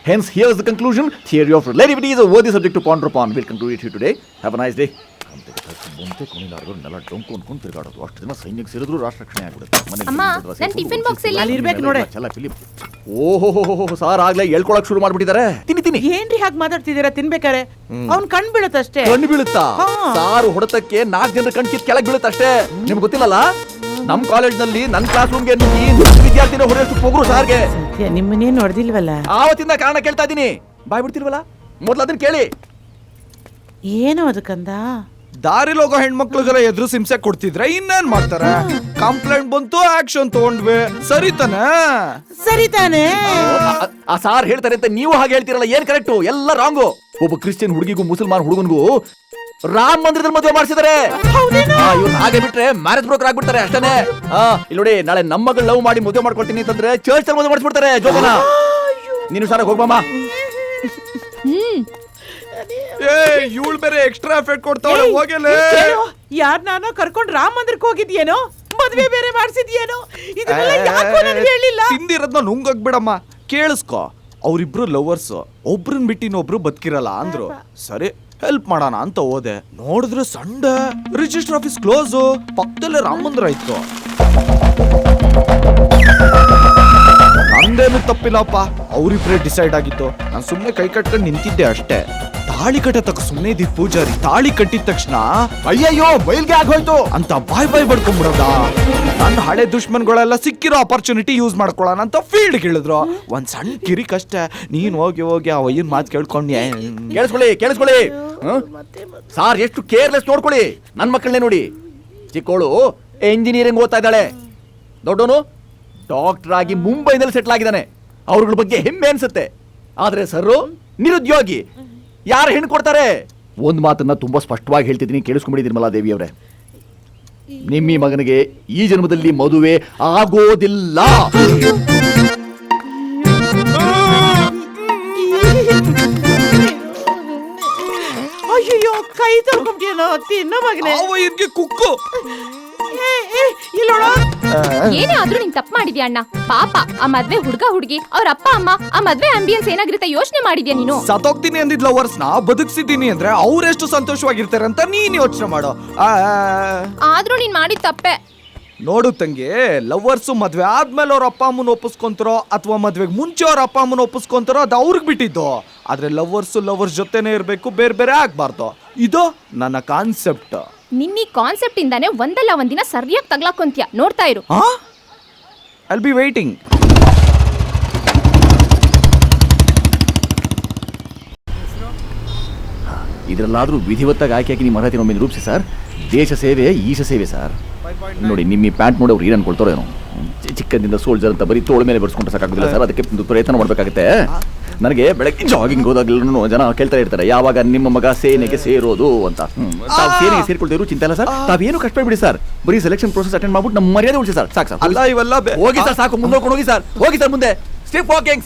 Hence, here's the conclusion. Theory of relativity is a worthy subject to ponder upon. We'll conclude it here today. Have a nice day. ಅಷ್ಟು ದಿನ ಸೈನ್ಯಕ್ಕೆ ಸೇರಿದ್ರು ರಾಷ್ಟ್ರ ರಕ್ಷಣೆ ಆಗ್ಬಿಡುತ್ತೆ. ಓಹೋ ಸಾರ್ ಆಗ್ಲೇ ಹೇಳ್ಕೊಳಕ್ ಶುರು ಮಾಡ್ಬಿಟ್ಟಿದ್ದಾರೆ. ತಿನ್ನಿ ಏನ್ರಿ ಹಾಗೆ ಮಾತಾಡ್ತಿದ್ದೀರಾ? ತಿನ್ಬೇಕಾರೆ ಅವ್ನ್ ಕಣ್ ಬೀಳುತ್ತಷ್ಟೇ. ಕಣ್ಣು ಬೀಳುತ್ತಾ? ಸಾರು ಹೊಡೆತಕ್ಕೆ 4 ಜನರ ಕಣ್ ಕಿತ್ ಕೆಳಗ್ ಬೀಳುತ್ತಷ್ಟೇ. ನಿಮ್ಗೆ ಗೊತ್ತಿಲ್ಲಲ್ಲ, ನಮ್ ಕಾಲೇಜ್ ನಲ್ಲಿ ನನ್ ಕ್ಲಾಸ್ ರೂಮ್ಗೆ ವಿದ್ಯಾರ್ಥಿನ ಹೊಡೆಯಷ್ಟು ಪೊಗರು ಸಾರ್ಗೆ. ನಿಮ್ಮನ್ನೇನು ಹೊಡೆದಿಲ್ವಲ್ಲ? ಆವತ್ತಿಂದ ಕಾರಣ ಕೇಳ್ತಾ ಇದೀನಿ. ಬಾಯ್ ಬಿಡ್ತಿರ್ವಲ್ಲ, ಮೊದ್ಲು ಅದನ್ನ ಕೇಳಿ. ಏನು ಅದಕ್ಕಂದ? ದಾರಿಲಿ ಹೋಗೋ ಹೆಣ್ಮಕ್ಳಿಗೆಲ್ಲ ಎದುರು ಹಿಂಸೆ ಕೊಡ್ತಿದ್ರೆ ಇನ್ನೇನ್ ಮಾಡ್ತಾರೆ? ಕಂಪ್ಲೇಂಟ್ ಬಂತು, ಆಕ್ಷನ್ ತಗೊಂಡ್ವಿ. ಸರಿತಾನೆ. ಆ ಸಾರ್ ಹೇಳ್ತಾರೆ ಅಂತ ನೀವು ಹಾಗೆ ಹೇಳ್ತಿರಲ್ಲ, ಏನ್ ಕರೆಕ್ಟು? ಎಲ್ಲ ರಾಂಗು. ಒಬ್ಬ ಕ್ರಿಶ್ಚಿಯನ್ ಹುಡುಗಿಗೂ ಮುಸಲ್ಮಾನ್ ಹುಡುಗನ್ಗೂ ರಾಮ ಮಂದಿರದಲ್ಲಿ ಮದುವೆ ಮಾಡಿಸಿದಾರೆ. ಇವ್ರು ಹಾಗೆ ಬಿಟ್ರೆ ಮ್ಯಾರೇಜ್ ಬ್ರೋಕರ್ ಆಗ್ಬಿಡ್ತಾರೆ ಅಷ್ಟೇ. ಇಲ್ಲಿ ನೋಡಿ, ನಾಳೆ ನಮ್ಮ ಮಗಳು ಲವ್ ಮಾಡಿ ಮದುವೆ ಮಾಡ್ಕೊಳ್ತೀನಿ ಅಂತಂದ್ರೆ ಚರ್ಚ್ ಅಲ್ಲಿ ಮದುವೆ ಮಾಡಿಸ್ಬಿಡ್ತಾರೆ. ಜೋಬನ ನೀನು ಸಾರ ಹೋಗ್ಬಮ್ಮ. ಇವಳು ಬೇರೆ ಎಕ್ಸ್ಟ್ರಾ ಎಫೆಕ್ಟ್ ಕೊಡ್ತಾಳೆ. ಹೋಗಲೇ ಯಾರ್ ನಾನು ಕರ್ಕೊಂಡು ರಾಮ ಮಂದಿರಕ್ಕೆ ಹೋಗಿದ್ಯೇನೋ, ಮದುವೆ ಬೇರೆ ಮಾಡಿಸಿದ್ಯೇನೋ, ಇದನ್ನೆಲ್ಲ ಯಾಕೋ ನನಗೆ ಹೇಳಿಲ್ಲ. ತಿಂದಿರೋದ್ನ ನುಂಗೋಗ್ಬಿಡಮ್ಮ. ಕೇಳಿಸ್ಕೊ, ಅವ್ರಿಬ್ರು ಲವರ್ಸ್, ಒಬ್ರನ್ ಬಿಟ್ಟು ಇನ್ನೊಬ್ರು ಬದುಕಿರಲ್ಲ ಅಂದ್ರು. ಸರಿ ಹೆಲ್ಪ್ ಮಾಡೋಣ ಅಂತ ಹೋದೆ. ನೋಡಿದ್ರೆ ಸಂಡೆ ರಿಜಿಸ್ಟರ್ ಆಫೀಸ್ ಕ್ಲೋಸ್. ಪಕ್ಕದಲ್ಲೇ ರಾಮ ಮಂದಿರ ಇತ್ತು. ನಂದೇನು ತಪ್ಪಿಲ್ಲಪ್ಪ, ಅವ್ರಿಬ್ರೇ ಡಿಸೈಡ್ ಆಗಿತ್ತು. ನಾನು ಸುಮ್ನೆ ಕೈ ಕಟ್ಕೊಂಡು ನಿಂತಿದ್ದೆ ಅಷ್ಟೇ. ತಾಳಿ ಕಟ್ಟತಕ್ಕ ಸುಮ್ನೆ ಇದ್ದಿದ್ ಪೂಜಾರಿ ತಾಳಿ ಕಟ್ಟಿದ ತಕ್ಷಣ ಅಯ್ಯಯ್ಯೋ ಬೈಲ್ಗೆ ಆಗೋಯ್ತು ಅಂತ ಬಾಯ್ ಬಡ್ಕೊಂಡ್ಬಿಡೋದ. ನನ್ನ ಹಳೆ ದುಶ್ಮನ್ಗಳೆಲ್ಲ ಸಿಕ್ಕಿರೋ ಅಪರ್ಚುನಿಟಿ ಯೂಸ್ ಮಾಡ್ಕೊಳ್ಳೋಣ ಅಂತ ಫೀಲ್ಡ್ ಕೇಳಿದ್ರು. ಒಂದ್ ಸಣ್ಣ ಕಿರಿಕ್ ಅಷ್ಟೇ. ನೀನ್ ಹೋಗಿ ಆ ವಯ್ಯನ್ ಮಾತು ಕೇಳ್ಕೊಂಡ್ಯ. ಕೇಳಿಸ್ಕೊಳ್ಳಿ ಸಾರ್, ಎಷ್ಟು ಕೇರ್ಲೆಸ್ ನೋಡ್ಕೊಳ್ಳಿ. ನನ್ ಮಕ್ಕಳನ್ನೇ ನೋಡಿ, ಚಿಕ್ಕೋಳು ಎಂಜಿನಿಯರಿಂಗ್ ಓದ್ತಾ ಇದ್ದಾಳೆ, ದೊಡ್ಡವನು ಡಾಕ್ಟರ್ ಆಗಿ ಮುಂಬೈನಲ್ಲಿ ಸೆಟ್ಲ್ ಆಗಿದ್ದಾನೆ. ಅವ್ರಗಳ ಬಗ್ಗೆ ಹೆಮ್ಮೆ ಅನ್ಸುತ್ತೆ. ಆದ್ರೆ ಸರ್ರು ನಿರುದ್ಯೋಗಿ. ಯಾರು ಹೆಣ್ಣು ಕೊಡ್ತಾರೆ? ಒಂದ್ ಮಾತನ್ನ ತುಂಬಾ ಸ್ಪಷ್ಟವಾಗಿ ಹೇಳ್ತಿದ್ದೀನಿ, ಕೇಳಿಸ್ಕೊಂಡ್ಬಿಟ್ಟಿದ್ದೀನಿ ಮಲಾದೇವಿ ಅವರೇ. ನಿಮ್ಮಿ ಮಗನಿಗೆ ಈ ಜನ್ಮದಲ್ಲಿ ಮದುವೆ ಆಗೋದಿಲ್ಲ. ಅಯ್ಯೋ, ಕೈ ತಗೊಂಡ್ಯೇನೋ, ತಿನ್ನೋ ಮಗನೇ. ಕುಕ್ಕು ಏನೇ ಆದ್ರೂ ನೀನ್ ತಪ್ಪು ಮಾಡಿದ್ಯಾ ಅಣ್ಣ. ಪಾಪ ಆ ಮದ್ವೆ ಹುಡುಗಿ ಅವ್ರ ಅಪ್ಪ ಅಮ್ಮ ಆ ಮದ್ವೆ ಆಂಬಿಯನ್ಸ್ ಏನಾಗಿರುತ್ತೆ ಯೋಚನೆ ಮಾಡಿದ್ಯಾ ನೀನು? ಸತ್ತೋಗ್ತೀನಿ ಅಂದಿದ್ ಲವರ್ಸ್ ನ ಬದುಕ್ಸಿದ್ದೀನಿ ಅಂದ್ರೆ ಅವ್ರೆಷ್ಟು ಸಂತೋಷವಾಗಿರ್ತಾರೆ ಅಂತ ನೀನ್ ಯೋಚನೆ ಮಾಡೋ. ಆದ್ರೂ ನೀನ್ ಮಾಡಿದ ತಪ್ಪೆ. ನೋಡು ತಂಗಿ, ಲವರ್ಸ್ ಮದ್ವೆ ಆದ್ಮೇಲೆ ಅವ್ರ ಅಪ್ಪ ಅಮ್ಮನ ಒಪ್ಪಿಸ್ಕೊಂತಾರೋ ಅಥವಾ ಮದ್ವೆಗೆ ಮುಂಚೆ ಅವ್ರ ಅಪ್ಪ ಅಮ್ಮನ ಒಪ್ಪಿಸ್ಕೊಂತಾರೋ ಅದು ಅವ್ರಿಗೆ ಬಿಟ್ಟಿದ್ದು. ಆದ್ರೆ ಲವರ್ಸ್ ಜೊತೆನೆ ಇರ್ಬೇಕು, ಬೇರೆ ಆಗ್ಬಾರ್ದು. ಇದು ನನ್ನ ಕಾನ್ಸೆಪ್ಟ್. ನಿನ್ನ ಈ ಕಾನ್ಸೆಪ್ಟ್ ಇಂದಾನೆ ಒಂದಲ್ಲ ಒಂದಿನ ಸರಿಯಾಗಿ ತಗ್ಲಾಕೊಂತ್ಯ. ನೋಡ್ತಾ ಇರು. I'll be waiting. ಇದ್ರಲ್ಲಾದ್ರೂ ವಿಧಿವತ್ತಾಗಿ ಆಯ್ಕೆಯಾಗಿ ನಿಮ್ಮ ಅರ್ಹತೆ ಒಮ್ಮೆ ರೂಪಿಸಿ ಸರ್. ದೇಶ ಸೇವೆ ಈಶ ಸೇವೆ ಸರ್. ನೋಡಿ, ನಿಮ್ಮ ಪ್ಯಾಂಟ್ ನೋಡಿ ಅವ್ರು ಏನು ಅನ್ಕೊಳ್ತಾರೋ ಏನೋ. ಚಿಕ್ಕದಿಂದ ಸೋಲ್ಜರ್ ಅಂತ ಬರೀ ತೋಳ ಮೇಲೆ ಬರ್ಸ್ಕೊಂಡ್ರೆ ಸಾಕಾಗೋದಿಲ್ಲ ಸರ್. ಅದಕ್ಕೆ ಪ್ರಯತ್ನ ಮಾಡಬೇಕಾಗುತ್ತೆ. ನನಗೆ ಬೆಳಗ್ಗೆ ಜಾಗಿಂಗ್ ಹೋದಾಗಲೂ ಜನ ಕೇಳ್ತಾ ಇರ್ತಾರೆ, ಯಾವಾಗ ನಿಮ್ಮ ಮಗ ಸೇನೆಗೆ ಸೇರೋದು ಅಂತ. ತಾವು ಸೇನೆಗೆ ಸೇರ್ಕೊಳ್ತಿದ್ರು ಚಿಂತೆ ಇಲ್ಲ ಸರ್. ತಾವೇನು ಕಷ್ಟ ಬಿಡಿ ಸರ್. ಬರೀ ಸೆಲೆಕ್ಷನ್ ಪ್ರೋಸೆಸ್ ಅಟೆಂಡ್ ಮಾಡ್ಬಿಟ್ಟು ನಮ್ಮ ಮರ್ಯಾದೆ ಉಳಿಸಿ ಸರ್. ಸಾಕು ಸರ್. ಅಲ್ಲ ಇವೆಲ್ಲ ಹೋಗಿ ಸರ್, ಸಾಕು. ಮುಂದೆ ಹೋಗಿ ಸರ್. ಹೋಗಿ ಸರ್ ಮುಂದೆ. Safe walking.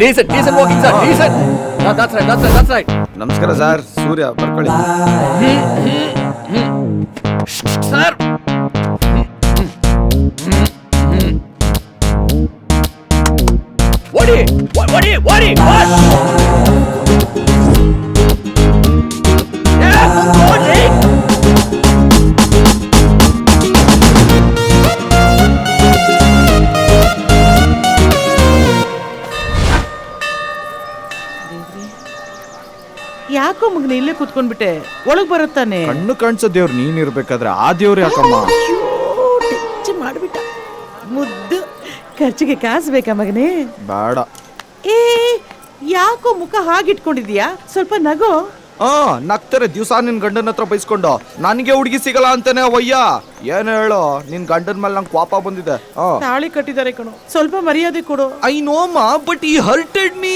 Decent walking sir. Decent. That's right. ನಮಸ್ಕಾರ ಸರ್. ಸೂರ್ಯ ಬರ್ಕೊಳ್ಳಿ ಸರ್. What? ಯಾಕೋ ಮಗನ ಇಲ್ಲೇ ಕುತ್ಕೊಂಡ್ಬಿಟ್ಟೆ? ಒಳಗ್ ಬರುತ್ತಾನೆ. ಕಣ್ಣು ಕಾಣಿಸೋ ದೇವ್ರು ನೀನ್ ಇರ್ಬೇಕಾದ್ರೆ ಆ ದೇವ್ರು ಯಾಕಮ್ಮ ಮಾಡ್ಬಿಟ್ಟ? ಮುದ್ದು ಖರ್ಚಿಗೆ ಕಾಸು ಬೇಕಾ ಮಗನೇ? ಬೇಡ. ಯಾಕೋ ಮುಖ ಹಾಗಿಟ್ಕೊಂಡಿದ್ಯಾ? ಸ್ವಲ್ಪ ನಗೋ. ನಗ್ತಾರೆ ದಿವ್ಸ ನಿನ್ ಗಂಡನ ಹತ್ರ ಬೈಸ್ಕೊಂಡು. ನನಗೆ ಹುಡುಗಿ ಸಿಗಲ್ಲ ಅಂತಾನೆ ಅವಯ್ಯ. ಏನ್ ಹೇಳು, ನಿನ್ ಗಂಡನ ಮೇಲೆ ನಂಗೆ ಕೋಪ ಬಂದಿದೆ. ತಾಳಿ ಕಟ್ಟಿದ್ದಾರೆ ಕಣೋ, ಸ್ವಲ್ಪ ಮರ್ಯಾದೆ ಕೊಡು. ಐ ನೋಮ, ಬಟ್ ಈ ಹರ್ಟೆಡ್ ಮೀ.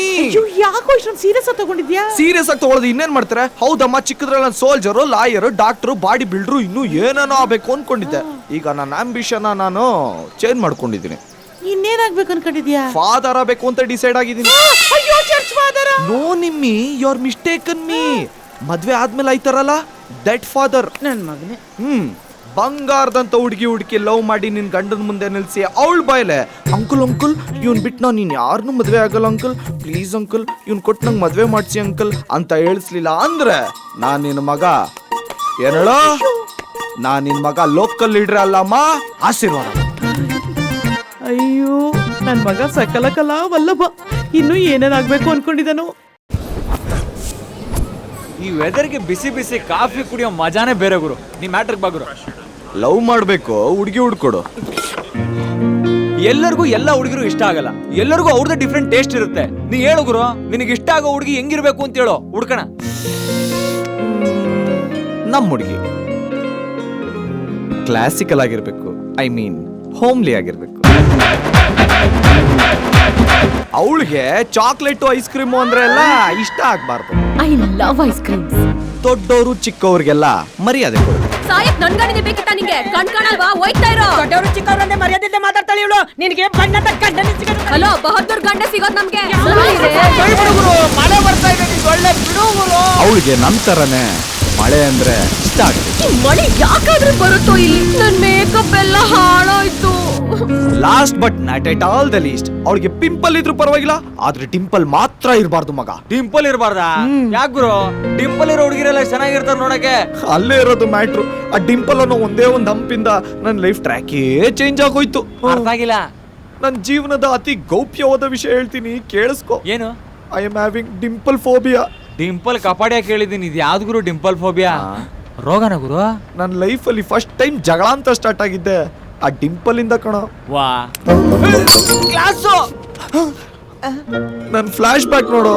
ಯಾಕೋ ಇಷ್ಟೊಂದು ಸೀರಿಯಸ್ ಆಗಿ ತಗೊಂಡಿದ್ಯಾ? ಸೀರಿಯಸ್ ಆಗಿ ತಗೊಳ್ಳೋದು ಇನ್ನೇನ್ ಮಾಡ್ತಾರೆ? ಹೌದಮ್ಮ, ಚಿಕ್ಕದ್ರಲ್ಲಿ ನಾನು soldier, lawyer, doctor, body builder, ಇನ್ನೂ ಏನೇನೋ ಆಗ್ಬೇಕು ಅನ್ಕೊಂಡಿದ್ದೆ. ಈಗ ನನ್ನ ಆಂಬಿಷನ್ ನಾನು ಚೇಂಜ್ ಮಾಡ್ಕೊಂಡಿದ್ದೀನಿ. ಇನ್ನೇನಾಗ್ಬೇಕು ಅನ್ಕೊಂಡಿದ್ಯಾ? ಫಾದರ್ ಆಗಬೇಕು ಅಂತ ಡಿಸೈಡ್ ಆಗಿದ್ದೀನಿ. No Nimmi, you are mistaken me. ಮದ್ವೆ ಆದ್ಮೇಲೆ ಆಯ್ತಾರಲ್ಲ ದಟ್ ಫಾದರ್. ನನ್ ಮಗನೇ. ಬಂಗಾರದಂತ ಹುಡುಗಿ ಲವ್ ಮಾಡಿ ನಿನ್ ಗಂಡನ ಮುಂದೆ ನಿಲ್ಸಿ ಅವಳ ಬಾಯ್ಲೆ ಅಂಕಲ್ ಇವ್ನ್ ಬಿಟ್ಟು ನಾನು ನೀನ್ ಯಾರನ್ನೂ ಮದ್ವೆ ಆಗಲ್ಲ ಅಂಕಲ್, ಪ್ಲೀಸ್ ಅಂಕಲ್ ಇವ್ನ್ ಕೊಟ್ಟು ನಂಗೆ ಮದ್ವೆ ಮಾಡ್ಸಿ ಅಂಕಲ್ ಅಂತ ಹೇಳಿಸ್ಲಿಲ್ಲ ಅಂದ್ರೆ ನಾನ್ ನಿನ್ ಮಗ ಏನೋ ನಾನ್ ನಿನ್ ಮಗ ಲೋಕಲ್ ಲೀಡರ್ ಅಲ್ಲಮ್ಮ, ಆಶೀರ್ವಾದ. ಅಯ್ಯೋ ನನ್ ಮಗ ಸಕಲ ಕಲಾ ವಲ್ಲಭ, ಇನ್ನು ಏನೇನಾಗ್ಬೇಕು ಅನ್ಕೊಂಡಿದನು. ಈ ವೆದರ್ಗೆ ಬಿಸಿ ಬಿಸಿ ಕಾಫಿ ಕುಡಿಯೋ ಮಜಾನೇ ಬೇರೆ ಗುರು. ನೀ ಮ್ಯಾಟ್ರಿಕ್ ಬಾಗುರು. ಲವ್ ಮಾಡ್ಬೇಕು, ಹುಡುಗಿ ಹುಡ್ಕೊಡು. ಎಲ್ಲರಿಗೂ ಎಲ್ಲ ಹುಡುಗಿರು ಇಷ್ಟ ಆಗಲ್ಲ, ಎಲ್ಲರಿಗೂ ಅವ್ರದ್ದು ಡಿಫ್ರೆಂಟ್ ಟೇಸ್ಟ್ ಇರುತ್ತೆ. ನೀ ಹೇಳು ಗುರು, ನಿನಗೆ ಇಷ್ಟ ಆಗೋ ಹುಡುಗಿ ಹೆಂಗಿರ್ಬೇಕು ಅಂತ ಹೇಳು, ಹುಡ್ಕಣ. ನಮ್ ಹುಡುಗಿ ಕ್ಲಾಸಿಕಲ್ ಆಗಿರ್ಬೇಕು, ಐ ಮೀನ್ ಹೋಮ್ಲಿ ಆಗಿರ್ಬೇಕು. ಅವಳಿಗೆ ಚಾಕ್ಲೇಟ್ ಐಸ್ ಕ್ರೀಮು ಅಂದ್ರೆ ಎಲ್ಲ ಇಷ್ಟ ಆಗ್ಬಾರ್ದು. I love ice creams. ದೊಡ್ಡವರು ಚಿಕ್ಕವ್ರಿಗೆಲ್ಲ ಮರ್ಯಾದೆ ಕೊಡು. ಸಾಯಕ್ ನನ್ ಗಂಡನೇ ಬೇಕಿತ್ತ ನಿಂಗೆ? ಕಣ್ಕಾಣಲ್ವಾ? ಹೋಯ್ತಾ ಇರೋ. ದೊಡ್ಡವರು ಚಿಕ್ಕವರಂತೆ ಮರ್ಯಾದೆ ಮಾತಾಡ್ತಾಳೆ ಇವಳು. ನಿನಗೆ ಬಣ್ಣದ ಗಂಡನೇ ಸಿಗೋದು. ಹಲೋ, ಬಹದ್ದೂರ್ ಗಂಡ ಸಿಗೋದ್ ನಮ್ಗೆ. ಮಳೆ ಬರ್ತಾ ಇದೆ, ಒಳ್ಳೆ ಬಿಡುವರು. ಅವಳಿಗೆ ನಂತರನೇ ಮಳೆ ಅಂದ್ರೆ ಇಷ್ಟ ಆಗ್ತದೆ. ಈ ಮಳೆ ಯಾಕಾದ್ರೂ ಬರುತ್ತೋ ಇಲ್ಲಿ? ನನ್ ಮೇಕಪ್ ಎಲ್ಲ ಹಾಳಾಯ್ತು. Last but not at all the least, ಅವಳಿಗೆ ಪಿಂಪಲ್ ಇದ್ರೂ ಪರವಾಗಿಲ್ಲ, ಆದ್ರೆ ಡಿಂಪಲ್ ಮಾತ್ರ ಇರಬಾರ್ದು ಮಗ. ಡಿಂಪಲ್ ಇರಬಾರ್ದಾ? ಯಾಕೆ ಗುರು? ಡಿಂಪಲ್ ಇರೋ ಹುಡುಗಿರೆಲ್ಲ ಚೆನ್ನಾಗಿರ್ತಾರ ನೋಡಕ್ಕೆ. ಅಲ್ಲೇ ಇರೋದು ಮ್ಯಾಟ್ರು. ಆ ಡಿಂಪಲ್ ಅನ್ನೋ ಒಂದೇ ಒಂದು ಹಂಪಿಂದ ನನ್ನ ಲೈಫ್ ಟ್ರ್ಯಾಕೇ ಚೇಂಜ್ ಆಗೋಯ್ತು. ಅರ್ಥ ಆಗಿಲ್ಲ. ನನ್ನ ಜೀವನದ ಅತಿ ಗೌಪ್ಯವಾದ ವಿಷಯ ಹೇಳ್ತೀನಿ, ಕೇಳಿಸ್ಕೊ. ಏನು? I am having dimple phobia. Dimple Kapadia ಕೇಳಿದ್ದೀನಿ, ಇದು ಯಾವ್ದು ಗುರು ಡಿಂಪಲ್ ಫೋಬಿಯಾ? ರೋಗನ ಗುರು? ನನ್ನ ಲೈಫಲ್ಲಿ ಫಸ್ಟ್ ಟೈಮ್ ಜಗಳ ಅಂತ ಸ್ಟಾರ್ಟ್ ಆಗಿದ್ದೆ ಆ ಡಿಂಪಲ್ ಇಂದ ಕಣ. ವಾ ಕ್ಲಾಸು ನನ್ನ ಫ್ಲಾಶ್ ಬ್ಯಾಕ್ ನೋಡು.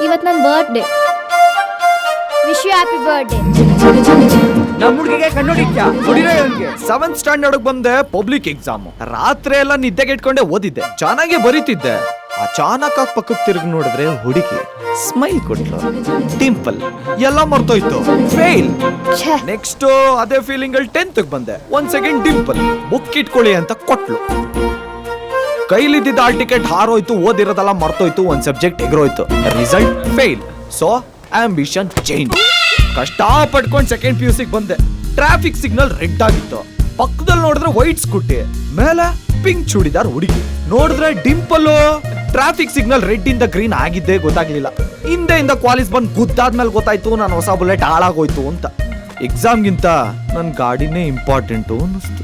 ಇವತ್ತು ನನ್ನ birthday. Wish you happy birthday. ನಮ್ಮ ಹುಡುಗಿಗೆ ಕಣ್ಣೋಡಿಕ್ಯಾ ಹೊಡಿರೋ ಇವನಿಗೆ. 7th ಸ್ಟ್ಯಾಂಡರ್ಡ್ ಬಂದೆ, ಪಬ್ಲಿಕ್ ಎಕ್ಸಾಮ್. ರಾತ್ರಿ ಎಲ್ಲ ನಿದ್ದೆಗೆ ಇಟ್ಕೊಂಡೆ ಓದಿದ್ದೆ, ಚೆನ್ನಾಗಿ ಬರೀತಿದ್ದೆ. ಅಚಾನಕ್ ಆಗಿ ಪಕ್ಕಕ್ಕೆ ತಿರುಗಿ ನೋಡಿದ್ರೆ ಹುಡುಗಿ ಸ್ಮೈಲ್ ಕೊಟ್ಲು, ಡಿಂಪಲ್. ಎಲ್ಲ ಮರ್ತೋಯ್ತು, ಫೇಲ್. ನೆಕ್ಸ್ಟ್ ಅದೇ ಫೀಲಿಂಗ್ ಅಲ್ಲಿ 10th ಬಂದೆ. 1 ಸೆಕೆಂಡ್ ಡಿಂಪಲ್, ಬುಕ್ ಇಟ್ಕೊಳ್ಳಿ ಅಂತ ಕೊಟ್ಲು. ಕೈಲಿದ್ದಿದ್ದ ಆ ಟಿಕೆಟ್ ಹಾರೋಯ್ತು, ಓದಿರೋದೆಲ್ಲ ಮರ್ತೋಯ್ತು, 1 ಸಬ್ಜೆಕ್ಟ್ ಎಗರೋಯ್ತು. Result fail. So ambition change. ಕಷ್ಟ ಪಡ್ಕೊಂಡು ಸೆಕೆಂಡ್ PUC ಬಂದೆ. ಟ್ರಾಫಿಕ್ ಸಿಗ್ನಲ್ ರೆಡ್ ಆಗಿತ್ತು, ಪಕ್ಕದಲ್ಲಿ ನೋಡಿದ್ರೆ ವೈಟ್ ಸ್ಕೂಟಿ, ಮೇಲೆ ಪಿಂಕ್ ಚೂಡಿದಾರ್ ಹುಡುಗಿ. ನೋಡಿದ್ರೆ ಡಿಂಪಲ್. ಟ್ರಾಫಿಕ್ ಸಿಗ್ನಲ್ ರೆಡ್ ಇಂದ ಗ್ರೀನ್ ಆಗಿದ್ದೇ ಗೊತ್ತಾಗ್ಲಿಲ್ಲ. ಹಿಂದೆಯಿಂದ ಕ್ವಾಲಿಸ್ ಬಂದ್ ಗುದ್ದಾದ್ಮೇಲೆ ಗೊತ್ತಾಯ್ತು ನಾನು ಹೊಸ ಬುಲೆಟ್ ಹಾಳಾಗೋಯ್ತು ಅಂತ. ಎಕ್ಸಾಮ್ಗಿಂತ ನನ್ ಗಾಡಿನೇ ಇಂಪಾರ್ಟೆಂಟು ಅನ್ನಿಸ್ತು.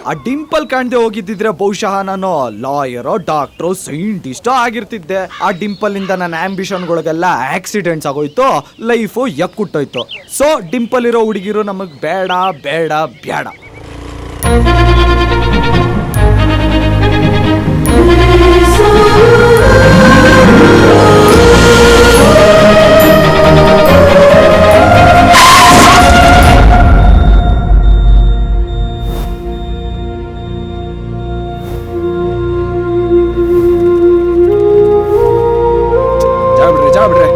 ಆ ಡಿಂಪಲ್ ಕಾಣ್ದೆ ಹೋಗಿದ್ದಿದ್ರೆ ಬಹುಶಃ ನಾನು ಲಾಯರೋ, ಡಾಕ್ಟ್ರೋ, ಸೈಂಟಿಸ್ಟೋ ಆಗಿರ್ತಿದ್ದೆ. ಆ ಡಿಂಪಲ್ ಇಂದ ನನ್ನ ಆಂಬಿಷನ್ಗಳಿಗೆಲ್ಲ ಆಕ್ಸಿಡೆಂಟ್ಸ್ ಆಗೋಯ್ತು, ಲೈಫು ಯಕ್ಕುಟ್ಟೋಯ್ತು. ಸೊ ಡಿಂಪಲ್ ಇರೋ ಹುಡುಗಿರು ನಮಗ್ ಬೇಡ ಬೇಡ ಬೇಡ. ಜಾಬಿಡ್ರೆ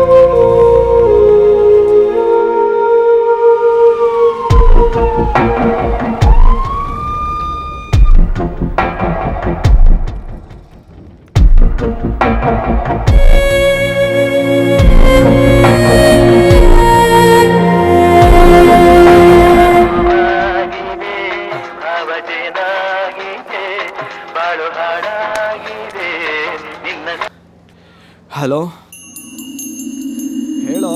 ಹಲೋ, ಹೇಳೋ.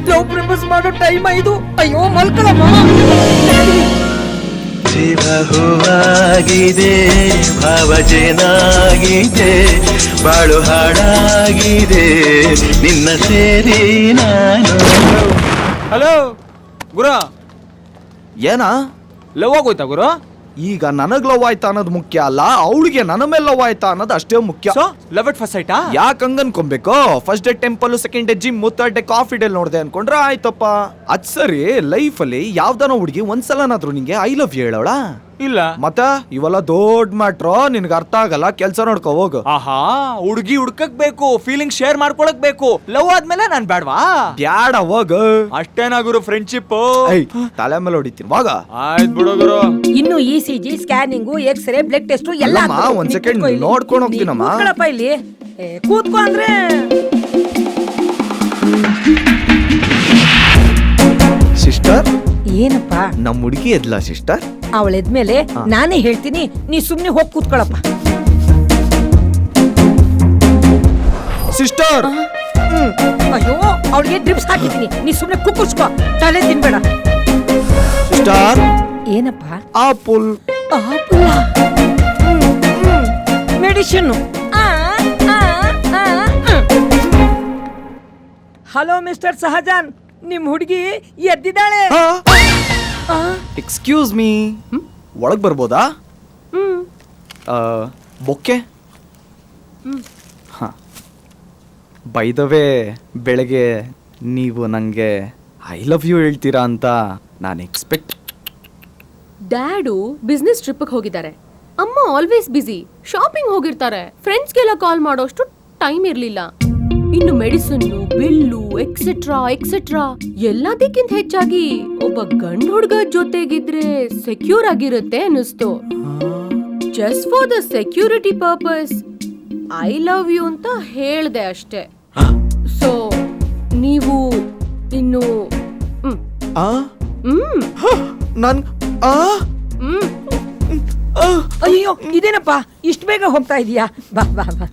ಲವ್ ಪ್ರಪೋಸ್ ಮಾಡೋ ಟೈಮ್ ಇದು. ಅಯ್ಯೋ ಮಲ್ಕಳಮ್ಮ. ಜೀವ ಹೂವಾಗಿದೆ, ಭಾವಜೇನಾಗಿದೆ, ಬಾಳು ಹಾಡಾಗಿದೆ, ನಿನ್ನ ಸೇರಿ ನಾನು. ಹಲೋ ಗುರು, ಏನಾ ಲವ್ ಆಗೋಯ್ತಾ ಗುರು? ಈಗ ನನಗ್ ಲವ್ ಆಯ್ತಾ ಅನ್ನೋದು ಮುಖ್ಯ ಅಲ್ಲ, ಅವಳಿಗೆ ನನ್ನ ಮೇಲೆ ಲವ್ ಆಯ್ತಾ ಅನ್ನೋದು ಅಷ್ಟೇ ಮುಖ್ಯ. ಸೊ ಲವ್ ಅಟ್ ಫಸ್ಟ್ ಸೈಟಾ? ಯಾಕೆ ಹಂಗ ಅನ್ಕೊಬೇಕು? First day temple, second day gym, third day coffee day ನೋಡ್ದೆ ಅನ್ಕೊಂಡ್ರೆ ಆಯ್ತಪ್ಪ. ಅದ್ ಸರಿ, ಲೈಫ್ ಅಲ್ಲಿ ಯಾವ್ದಾನ ಹುಡುಗಿ ಒಂದ್ಸಲನಾದ್ರೂ ನಿಂಗೆ ಐ ಲವ್ ಯು ಹೇಳೋಳ? ಇಲ್ಲ. ಮತ್ತ ಇವೆಲ್ಲ ದೊಡ್ಡ ಮ್ಯಾಟ್ರು, ನಿನ್ಗೆ ಅರ್ಥ ಆಗಲ್ಲ, ಕೆಲ್ಸ ನೋಡ್ಕೋ ಹೋಗು. ಆಹಾ, ಹುಡುಗಿ ಹುಡ್ಕಕ್ ಬೇಕು, ಫೀಲಿಂಗ್ ಶೇರ್ ಮಾಡ್ಕೊಳಕ್ ಬೇಕು. ಲವ್ ಆದ್ಮೇಲೆ ನಾನ್ ಬೇಡವಾ? ಬ್ಯಾಡ ಹೋಗು. ಅಷ್ಟೇನಾ ಗುರು ಫ್ರೆಂಡ್ಶಿಪ್? ಏಯ್, ತಲೆ ಮೇಲೆ ಹೊಡಿತೀನಿ ಹೋಗ. ಆಯ್ತು ಬಿಡು ಗುರು. ಇನ್ನು ECG scanning x-ray blood test ಎಲ್ಲ ಅಲ್ಲಮ್ಮ, ಒಂದ್ ಸೆಕೆಂಡ್ ನೋಡ್ಕೊಂಡು ಹೋಗ್ತೀನಮ್ಮ. ಕೂತ್ಕೊಳ್ಳಪ್ಪ ಇಲ್ಲಿ. ಕೂತ್ಕೊ ಅಂದ್ರೆ ಸಿಸ್ಟರ್, ಏನಪ್ಪ? ನಮ್ ಹುಡುಗಿ ಎದ್ಲಾ ಸಿಸ್ಟರ್? ಅವಳೆದ್ಮೇಲೆ ನಾನೇ ಹೇಳ್ತೀನಿ, ನೀ ಸುಮ್ನೆ ಹೋಗಿ ಕೂತ್ಕೊಳ್ಳಪ್ಪ. ಸಿಸ್ಟರ್, ಅಯ್ಯೋ, ಅವಳಿಗೆ ಡ್ರಿಪ್ಸ್ ಹಾಕಿದ್ದೀನಿ, ನೀ ಸುಮ್ನೆ ಕುಕ್ಕುರ್ಸ್ಕೊ, ತಲೆ ತಿನ್ಬೇಡ. ಸಿಸ್ಟರ್, ಏನಪ್ಪ? ಆಪಲ್. ಮೆಡಿಸಿನ್. ಹಲೋ ಮಿಸ್ಟರ್ ಸಹಜಾನ್, ನಿಮ್ ಹುಡುಗಿ ಎದ್ದಿದ್ದಾಳೆ. ಎಕ್ಸ್ಕ್ಯೂಸ್ ಮೀ, ಒಳಗ್ ಬರ್ಬೋದಾ? ಬೊಕ್ಕೆ. ಬೈ ದ ವೇ, ಬೆಳಗ್ಗೆ ನೀವು ನಂಗೆ ಐ ಲವ್ ಯು ಹೇಳ್ತೀರಾ ಅಂತ ನಾನು ಎಕ್ಸ್ಪೆಕ್ಟ್. ಡ್ಯಾಡು ಬಿಸ್ನೆಸ್ ಟ್ರಿಪ್ ಹೋಗಿದ್ದಾರೆ, ಅಮ್ಮ ಆಲ್ವೇಸ್ ಬಿಸಿ, ಶಾಪಿಂಗ್ ಹೋಗಿರ್ತಾರೆ, ಫ್ರೆಂಡ್ಸ್ಗೆಲ್ಲ ಕಾಲ್ ಮಾಡೋಷ್ಟು ಟೈಮ್ ಇರ್ಲಿಲ್ಲ. ಇನ್ನು ಮೆಡಿಸಿನ್, ಬಿಲ್ಲು, ಎಕ್ಸೆಟ್ರಾ ಎಕ್ಸೆಟ್ರಾ ಎಲ್ಲದಕ್ಕಿಂತ ಹೆಚ್ಚಾಗಿ ಒಬ್ಬ ಗಂಡು ಹುಡುಗ ಜೊತೆಗಿದ್ರೆ ಸೆಕ್ಯೂರ್ ಆಗಿರುತ್ತೆ ಅನ್ನಿಸ್ತು. Just for the security purpose I love you ಅಂತ ಹೇಳ್ದೆ ಅಷ್ಟೇ. ಸೊ ನೀವು ಇನ್ನು ನನ್ ಅಯ್ಯೋ, ಇದೇನಪ್ಪ ಇಷ್ಟು ಬೇಗ ಹೋಗ್ತಾ ಇದೀಯಾ? ಬಾ ಬಾ ಬಾ.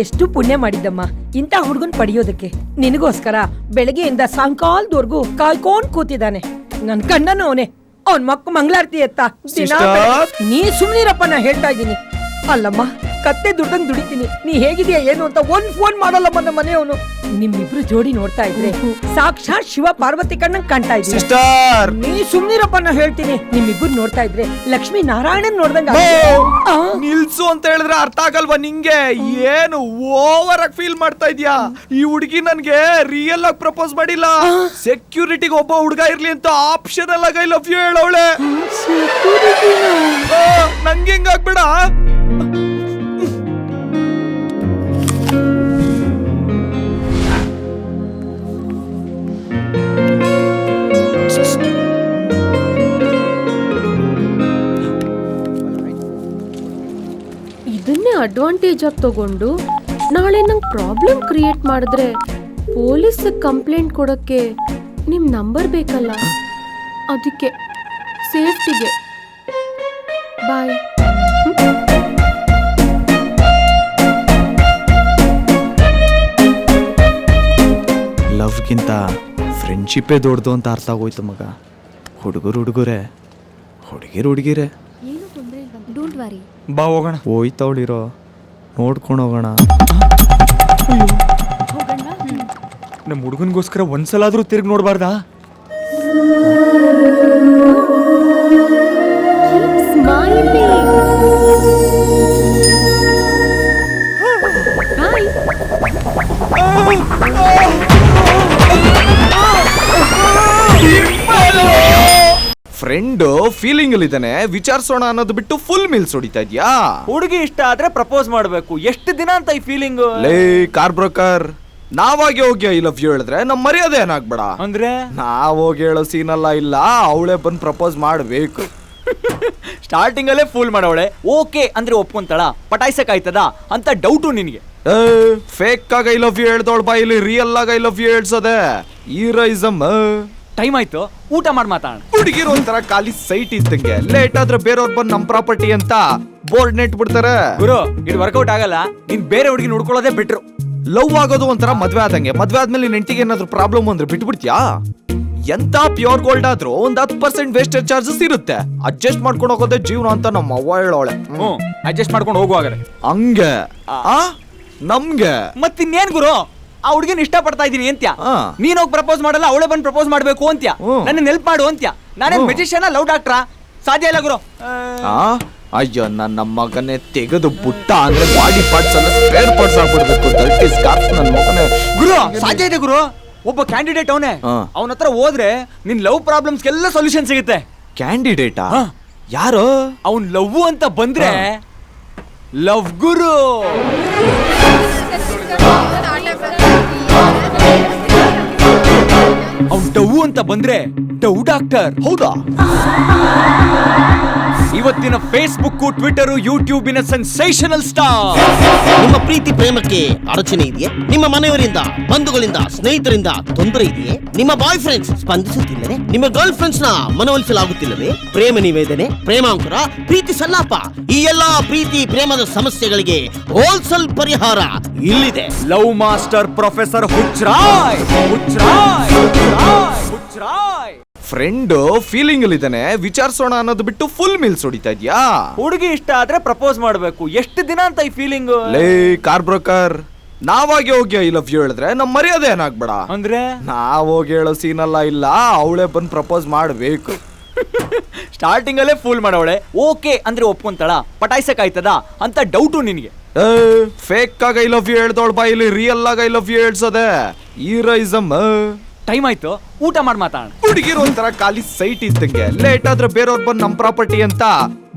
ಎಷ್ಟು ಪುಣ್ಯ ಮಾಡಿದ್ದಮ್ಮ ಇಂಥ ಹುಡುಗನ್ ಪಡೆಯೋದಕ್ಕೆ. ನಿನಗೋಸ್ಕರ ಬೆಳಗ್ಗೆಯಿಂದ ಸಾಯಂಕಾಲದವರೆಗೂ ಕಾಯ್ಕೊಂಡ್ ಕೂತಿದ್ದಾನೆ. ನನ್ ಕಣ್ಣನು ಅವನೇ. ಅವನ್ ಮಂಗಳಾರತಿ ಎತ್ತ ನೀ ಸುಮ್ನಿರಪ್ಪ, ನಾ ಹೇಳ್ತಾ ಇದ್ದೀನಿ. ಅಲ್ಲಮ್ಮ, ಕತ್ತೆ ದುಡ್ಡಂಗ್ ದುಡಿತೀನಿ, ನೀ ಹೇಗಿದೆಯಾ ಏನು ಅಂತ ಒಂದ್ ಫೋನ್ ಮಾಡಲ್ಲಮ್ಮ ನಮ್ಮ ಮನೆಯವನು. ನಿಮ್ಮಿಬ್ರು ಜೋಡಿ ನೋಡ್ತಾ ಇದ್ರೆ ಸಾಕ್ಷಾತ್ ಶಿವ ಪಾರ್ವತಿ ಕಣ್ಣಂಗ್ ಕಾಣ್ತಾ ಇದ್ದೀನಿ. ಸಿಸ್ಟರ್, ನೀ ಸುಮ್ನಿರಪ್ಪ, ನಾ ಹೇಳ್ತೀನಿ. ನಿಮ್ಮಿಬ್ರು ನೋಡ್ತಾ ಇದ್ರೆ ಲಕ್ಷ್ಮೀ ನಾರಾಯಣನ್ ನೋಡ್ದಂಗ. ನಿಲ್ಸು ಅಂತ ಹೇಳಿದ್ರೆ ಅರ್ಥ ಆಗಲ್ವಾ ನಿಂಗೆ? ಏನು ಓವರ್ ಆಗಿ ಫೀಲ್ ಮಾಡ್ತಾ ಇದ್ಯಾ? ಈ ಹುಡುಗಿ ನನ್ಗೆ ರಿಯಲ್ ಆಗಿ ಪ್ರಪೋಸ್ ಮಾಡಿಲ್ಲ, ಸೆಕ್ಯೂರಿಟಿಗೆ ಒಬ್ಬ ಹುಡುಗ ಇರ್ಲಿ ಅಂತ ಆಪ್ಷನಲ್ ಆಗಿ ಐ ಲವ್ ಯು ಹೇಳವಳೆ. ನಂಗೆ ಹೆಂಗಾಗ್ಬೇಡ. ಇದನ್ನೇ ಅಡ್ವಾಂಟೇಜ್ ಆಗಿ ತಗೊಂಡು ನಾಳೆ ನಂಗೆ ಪ್ರಾಬ್ಲಮ್ ಕ್ರಿಯೇಟ್ ಮಾಡಿದ್ರೆ ಪೊಲೀಸ್ ಕಂಪ್ಲೇಂಟ್ ಕೊಡೋಕ್ಕೆ ನಿಮ್ಮ ನಂಬರ್ ಬೇಕಲ್ಲ, ಅದಕ್ಕೆ ಸೇಫ್ಟಿಗೆ. ಬಾಯ್. ಲವ್ಗಿಂತ ಫ್ರೆಂಡ್ಶಿಪ್ಪೇ ದೊಡ್ಡದು ಅಂತ ಅರ್ಥ ಆಗೋಯ್ತು ಮಗ. ಹುಡುಗರು ಹುಡುಗರೇ, ಹುಡುಗಿರು ಹುಡುಗಿರೇ. Don't worry. ಬಾ ಹೋಗೋಣ. ಹೋಯ್ತವಳಿರೋ, ನೋಡ್ಕೊಂಡು ಹೋಗೋಣ. ನಮ್ಮ ಹುಡುಗನ್ಗೋಸ್ಕರ ಒಂದ್ಸಲಾದ್ರೂ ತಿರ್ಗಿ ನೋಡ್ಬಾರ್ದಾ? ಫ್ರೆಂಡ್ ಫೀಲಿಂಗ್ ಅಲ್ಲಿ ಇದ್ದಾನೆ, ವಿಚಾರಿಸೋಣ ಅನ್ನೋದು ಬಿಟ್ಟು ಫುಲ್ ಮಿಲ್ಸ್ ಹೊಡಿತಾ ಇದ್ಯಾ? ಹುಡುಗಿ ಇಷ್ಟ ಆದ್ರೆ ಪ್ರಪೋಸ್ ಮಾಡ್ಬೇಕು. ಎಷ್ಟು ದಿನ ಅಂತ ಈ ಫೀಲಿಂಗ್? ಲೇ ಕಾರ್ ಬ್ರೋಕರ್, ನಾವಾಗಿ ಹೋಗಿ ಐ ಲವ್ ಯು ಹೇಳಿದ್ರೆ ನಮ್ ಮರ್ಯಾದೆ ಏನಾಗ್ಬೇಡ ಅಂದ್ರೆ? ನಾವ್ ಹೋಗಿ ಹೇಳೋ ಸೀನೆಲ್ಲ ಇಲ್ಲ, ಅವಳೇ ಬಂದು ಪ್ರಪೋಸ್ ಮಾಡ್ಬೇಕು. ಸ್ಟಾರ್ಟಿಂಗ್ ಅಲ್ಲೇ ಫೂಲ್ ಮಾಡವಳೆ. ಓಕೆ ಅಂದ್ರೆ ಒಪ್ಕೊಂತಾಳ, ಪಟಾಯ್ಸಕ್ ಆಯ್ತದ ಅಂತ ಡೌಟು ನಿನ್ಗೆ. ಫೇಕ್ ಆಗಿ ಐ ಲವ್ ಯು ಹೇಳ್ದವಳ ಬಾಯಿಲಿ ರಿಯಲ್ ಆಗಿ ಐ ಲವ್ ಯು ಹೇಳ್ಸೋದೆ ಹೀರೋಯಿಸಮ್. ಟೈಮ್ ಆಯ್ತು, ಊಟ ಮಾಡಿ ಮಾತಾಡೋಣ. ಹುಡುಗಿರು ಒಂಥರ ಖಾಲಿ ಸೈಟ್ ಇದ್ದಂಗೆ, ಲೇಟ್ ಆದ್ರೆ ಬೇರೆಯವ್ರು ಬಂದು ನಮ್ ಪ್ರಾಪರ್ಟಿ ಅಂತ ಬೋರ್ಡ್ ನೆಟ್ ಬಿಡ್ತಾರೆ. ಗುರು, ಇದು ವರ್ಕೌಟ್ ಆಗಲ್ಲ. ನೀನ್ ಬೇರೆ ಹುಡುಗಿ ನೋಡ್ಕೊಳ್ಳೋದೇ ಬೆಟ್ರು. ಲವ್ ಆಗೋದು ಒಂಥರ ಮದ್ವೆ ಆದಂಗೆ. ಮದ್ವೆ ಆದ್ಮೇಲೆ ನೆಂಟಿಗೆ ಏನಾದ್ರು ಪ್ರಾಬ್ಲಮ್ ಅಂದ್ರೆ ಬಿಟ್ಬಿಡ್ತೀಯಾ? ಎಂತ ಪ್ಯೂರ್ ಗೋಲ್ಡ್ ಆದ್ರೂ ಒಂದ್ 10% ವೇಸ್ಟೇಜ್ ಚಾರ್ಜಸ್ ಇರುತ್ತೆ. ಅಡ್ಜಸ್ಟ್ ಮಾಡ್ಕೊಂಡು ಹೋಗೋದೇ ಜೀವನ ಅಂತ ನಮ್ಮ ಅವ್ವ ಹೇಳೋಳೆ. ಅಡ್ಜಸ್ಟ್ ಮಾಡ್ಕೊಂಡು ಹೋಗುವಾಗರೆ ಹಂಗೆ ನಮ್ಗೆ ಮತ್ತಿನ್ನೇನ್ ಗುರು, ಆ ಹುಡುಗಿನ ಇಷ್ಟ ಪಡ್ತಾ ಇದೀನಿ ಅಂತ್ಯ. ಆ. ನೀನ್ ಹೋಗಿ ಪ್ರಪೋಸ್ ಮಾಡಲ್ಲ, ಅವಳೇ ಬಂದು ಪ್ರಪೋಸ್ ಮಾಡ್ಬೇಕು ಅಂತ್ಯ. ನನ್ನ ನೆಲ್ಪ್ ಮಾಡು ಅಂತ್ಯ. ನಾನೇನ್ ಮೆಜಿಷಿಯನ್ ಲವ್ ಡಾಕ್ಟ್ರಾ? ಸಾಧ್ಯ ಇಲ್ಲ ಗುರು. ಅಯ್ಯೋ, ನನ್ನ ಮಗನೇ ತೆಗೆದು ಬುಟ್ಟ ಅಂದ್ರೆ ಬಾಡಿ ಪಾರ್ಟ್ಸ್ ಎಲ್ಲ ಸ್ಪೇರ್ ಪಾರ್ಟ್ಸ್ ಆಗ್ಬಿಡ್ಬೇಕು. ದಲ್ಟಿ ಸ್ಕಾರ್ಫ್ ನನ್ನ ಮಗನೇ. ಗುರು, ಸಾಧ್ಯ ಇದೆ ಗುರು. ಒಬ್ಬ ಕ್ಯಾಂಡಿಡೇಟ್ ಅವನೇ. ಅವನ ಹತ್ರ ಹೋದ್ರೆ ನಿನ್ ಲವ್ ಪ್ರಾಬ್ಲಮ್ಸ್ ಎಲ್ಲ ಸೊಲ್ಯೂಷನ್ ಸಿಗುತ್ತೆ. ಕ್ಯಾಂಡಿಡೇಟಾ? ಯಾರು? ಅವ್ನ್ ಲವ್ ಅಂತ ಬಂದ್ರೆ ಲವ್ ಗುರು. ಅವ್ನ್ ಡವ್ ಅಂತ ಬಂದ್ರೆ ಡವ್ ಡಾಕ್ಟರ್. ಹೌದಾ? ಇವತ್ತಿನ ಫೇಸ್ಬುಕ್, ಟ್ವಿಟರ್, ಯೂಟ್ಯೂಬಿನ ಸೆನ್ಸೇಷನಲ್ ಸ್ಟಾರ್. ನಿಮ್ಮ ಪ್ರೀತಿ ಪ್ರೇಮಕ್ಕೆ ಅಡಚಣೆ ಇದೆಯೇ? ನಿಮ್ಮ ಮನೆಯವರಿಂದ, ಬಂಧುಗಳಿಂದ, ಸ್ನೇಹಿತರಿಂದ ತೊಂದರೆ ಇದೆಯೇ? ನಿಮ್ಮ ಬಾಯ್ ಫ್ರೆಂಡ್ಸ್ ಸ್ಪಂದಿಸುತ್ತಿಲ್ಲವೇ? ನಿಮ್ಮ ಗರ್ಲ್ ಫ್ರೆಂಡ್ಸ್ ನ ಮನವೊಲಿಸಲಾಗುತ್ತಿಲ್ಲವೇ? ಪ್ರೇಮ ನಿವೇದನೆ, ಪ್ರೇಮಾಂಕುರ, ಪ್ರೀತಿ ಸಲ್ಲಾಪ, ಈ ಎಲ್ಲಾ ಪ್ರೀತಿ ಪ್ರೇಮದ ಸಮಸ್ಯೆಗಳಿಗೆ ಹೋಲ್ಸೇಲ್ ಪರಿಹಾರ ಇಲ್ಲಿದೆ. Love master professor Huchray. Huchray Huchray Huchray. Friend feeling ಅಲ್ಲಿ ಇದ್ದಾನೆ, ವಿಚಾರಿಸೋಣ ಅನ್ನೋದು ಬಿಟ್ಟು ಫುಲ್ ಮಿಲ್ಸ್ ಹೊಡಿತಾ ಇದ್ಯಾ? ಹುಡುಗಿ ಇಷ್ಟ ಆದ್ರೆ ಪ್ರಪೋಸ್ ಮಾಡ್ಬೇಕು. ಎಷ್ಟು ದಿನ ಅಂತ ಈ ಫೀಲಿಂಗ್? ಲೇ ಕಾರ್ ಬ್ರೋಕರ್, ನಾವಾಗಿ ಹೋಗಿ ಐ ಲವ್ ಯು ಹೇಳಿದ್ರೆ ನಮ್ ಮರ್ಯಾದೆ ಏನಾಗ್ಬೇಡ. ಅಂದ್ರೆ ನಾವ್ ಹೋಗಿ ಹೇಳೋ ಸೀನಲ್ಲ, ಇಲ್ಲ ಅವಳೇ ಬಂದು ಪ್ರಪೋಸ್ ಮಾಡ್ಬೇಕು. ಸ್ಟಾರ್ಟಿಂಗ್ ಅಲ್ಲೇ ಫೂಲ್ ಮಾಡವಳೆ. ಓಕೆ ಅಂದ್ರೆ ಒಪ್ಕೊಂತಾಳ, ಪಟಾಯ್ಸಕ್ ಆಯ್ತದ ಅಂತ ಡೌಟು ನಿನ್ಗೆ. ಫೇಕ್ ಆಗಿ ಐ ಲವ್ ಯು ಹೇಳ್ದವಳ ಬಾಯಿಲಿ ರಿಯಲ್ ಆಗಿ ಐ ಲವ್ ಯು ಹೇಳ್ಸೋದೆ ಹೀರೋಯಿಸಮ್. ಟೈಮ್ ಆಯ್ತು, ಊಟ ಮಾಡಿ ಮಾತಾಡೋಣ. ಹುಡುಗಿರು ಒಂಥರ ಖಾಲಿ ಸೈಟ್ ಇದ್ದಂಗೆ, ಲೇಟ್ ಆದ್ರೆ ಬೇರೆಯವ್ರು ಬಂದು ನಮ್ ಪ್ರಾಪರ್ಟಿ ಅಂತ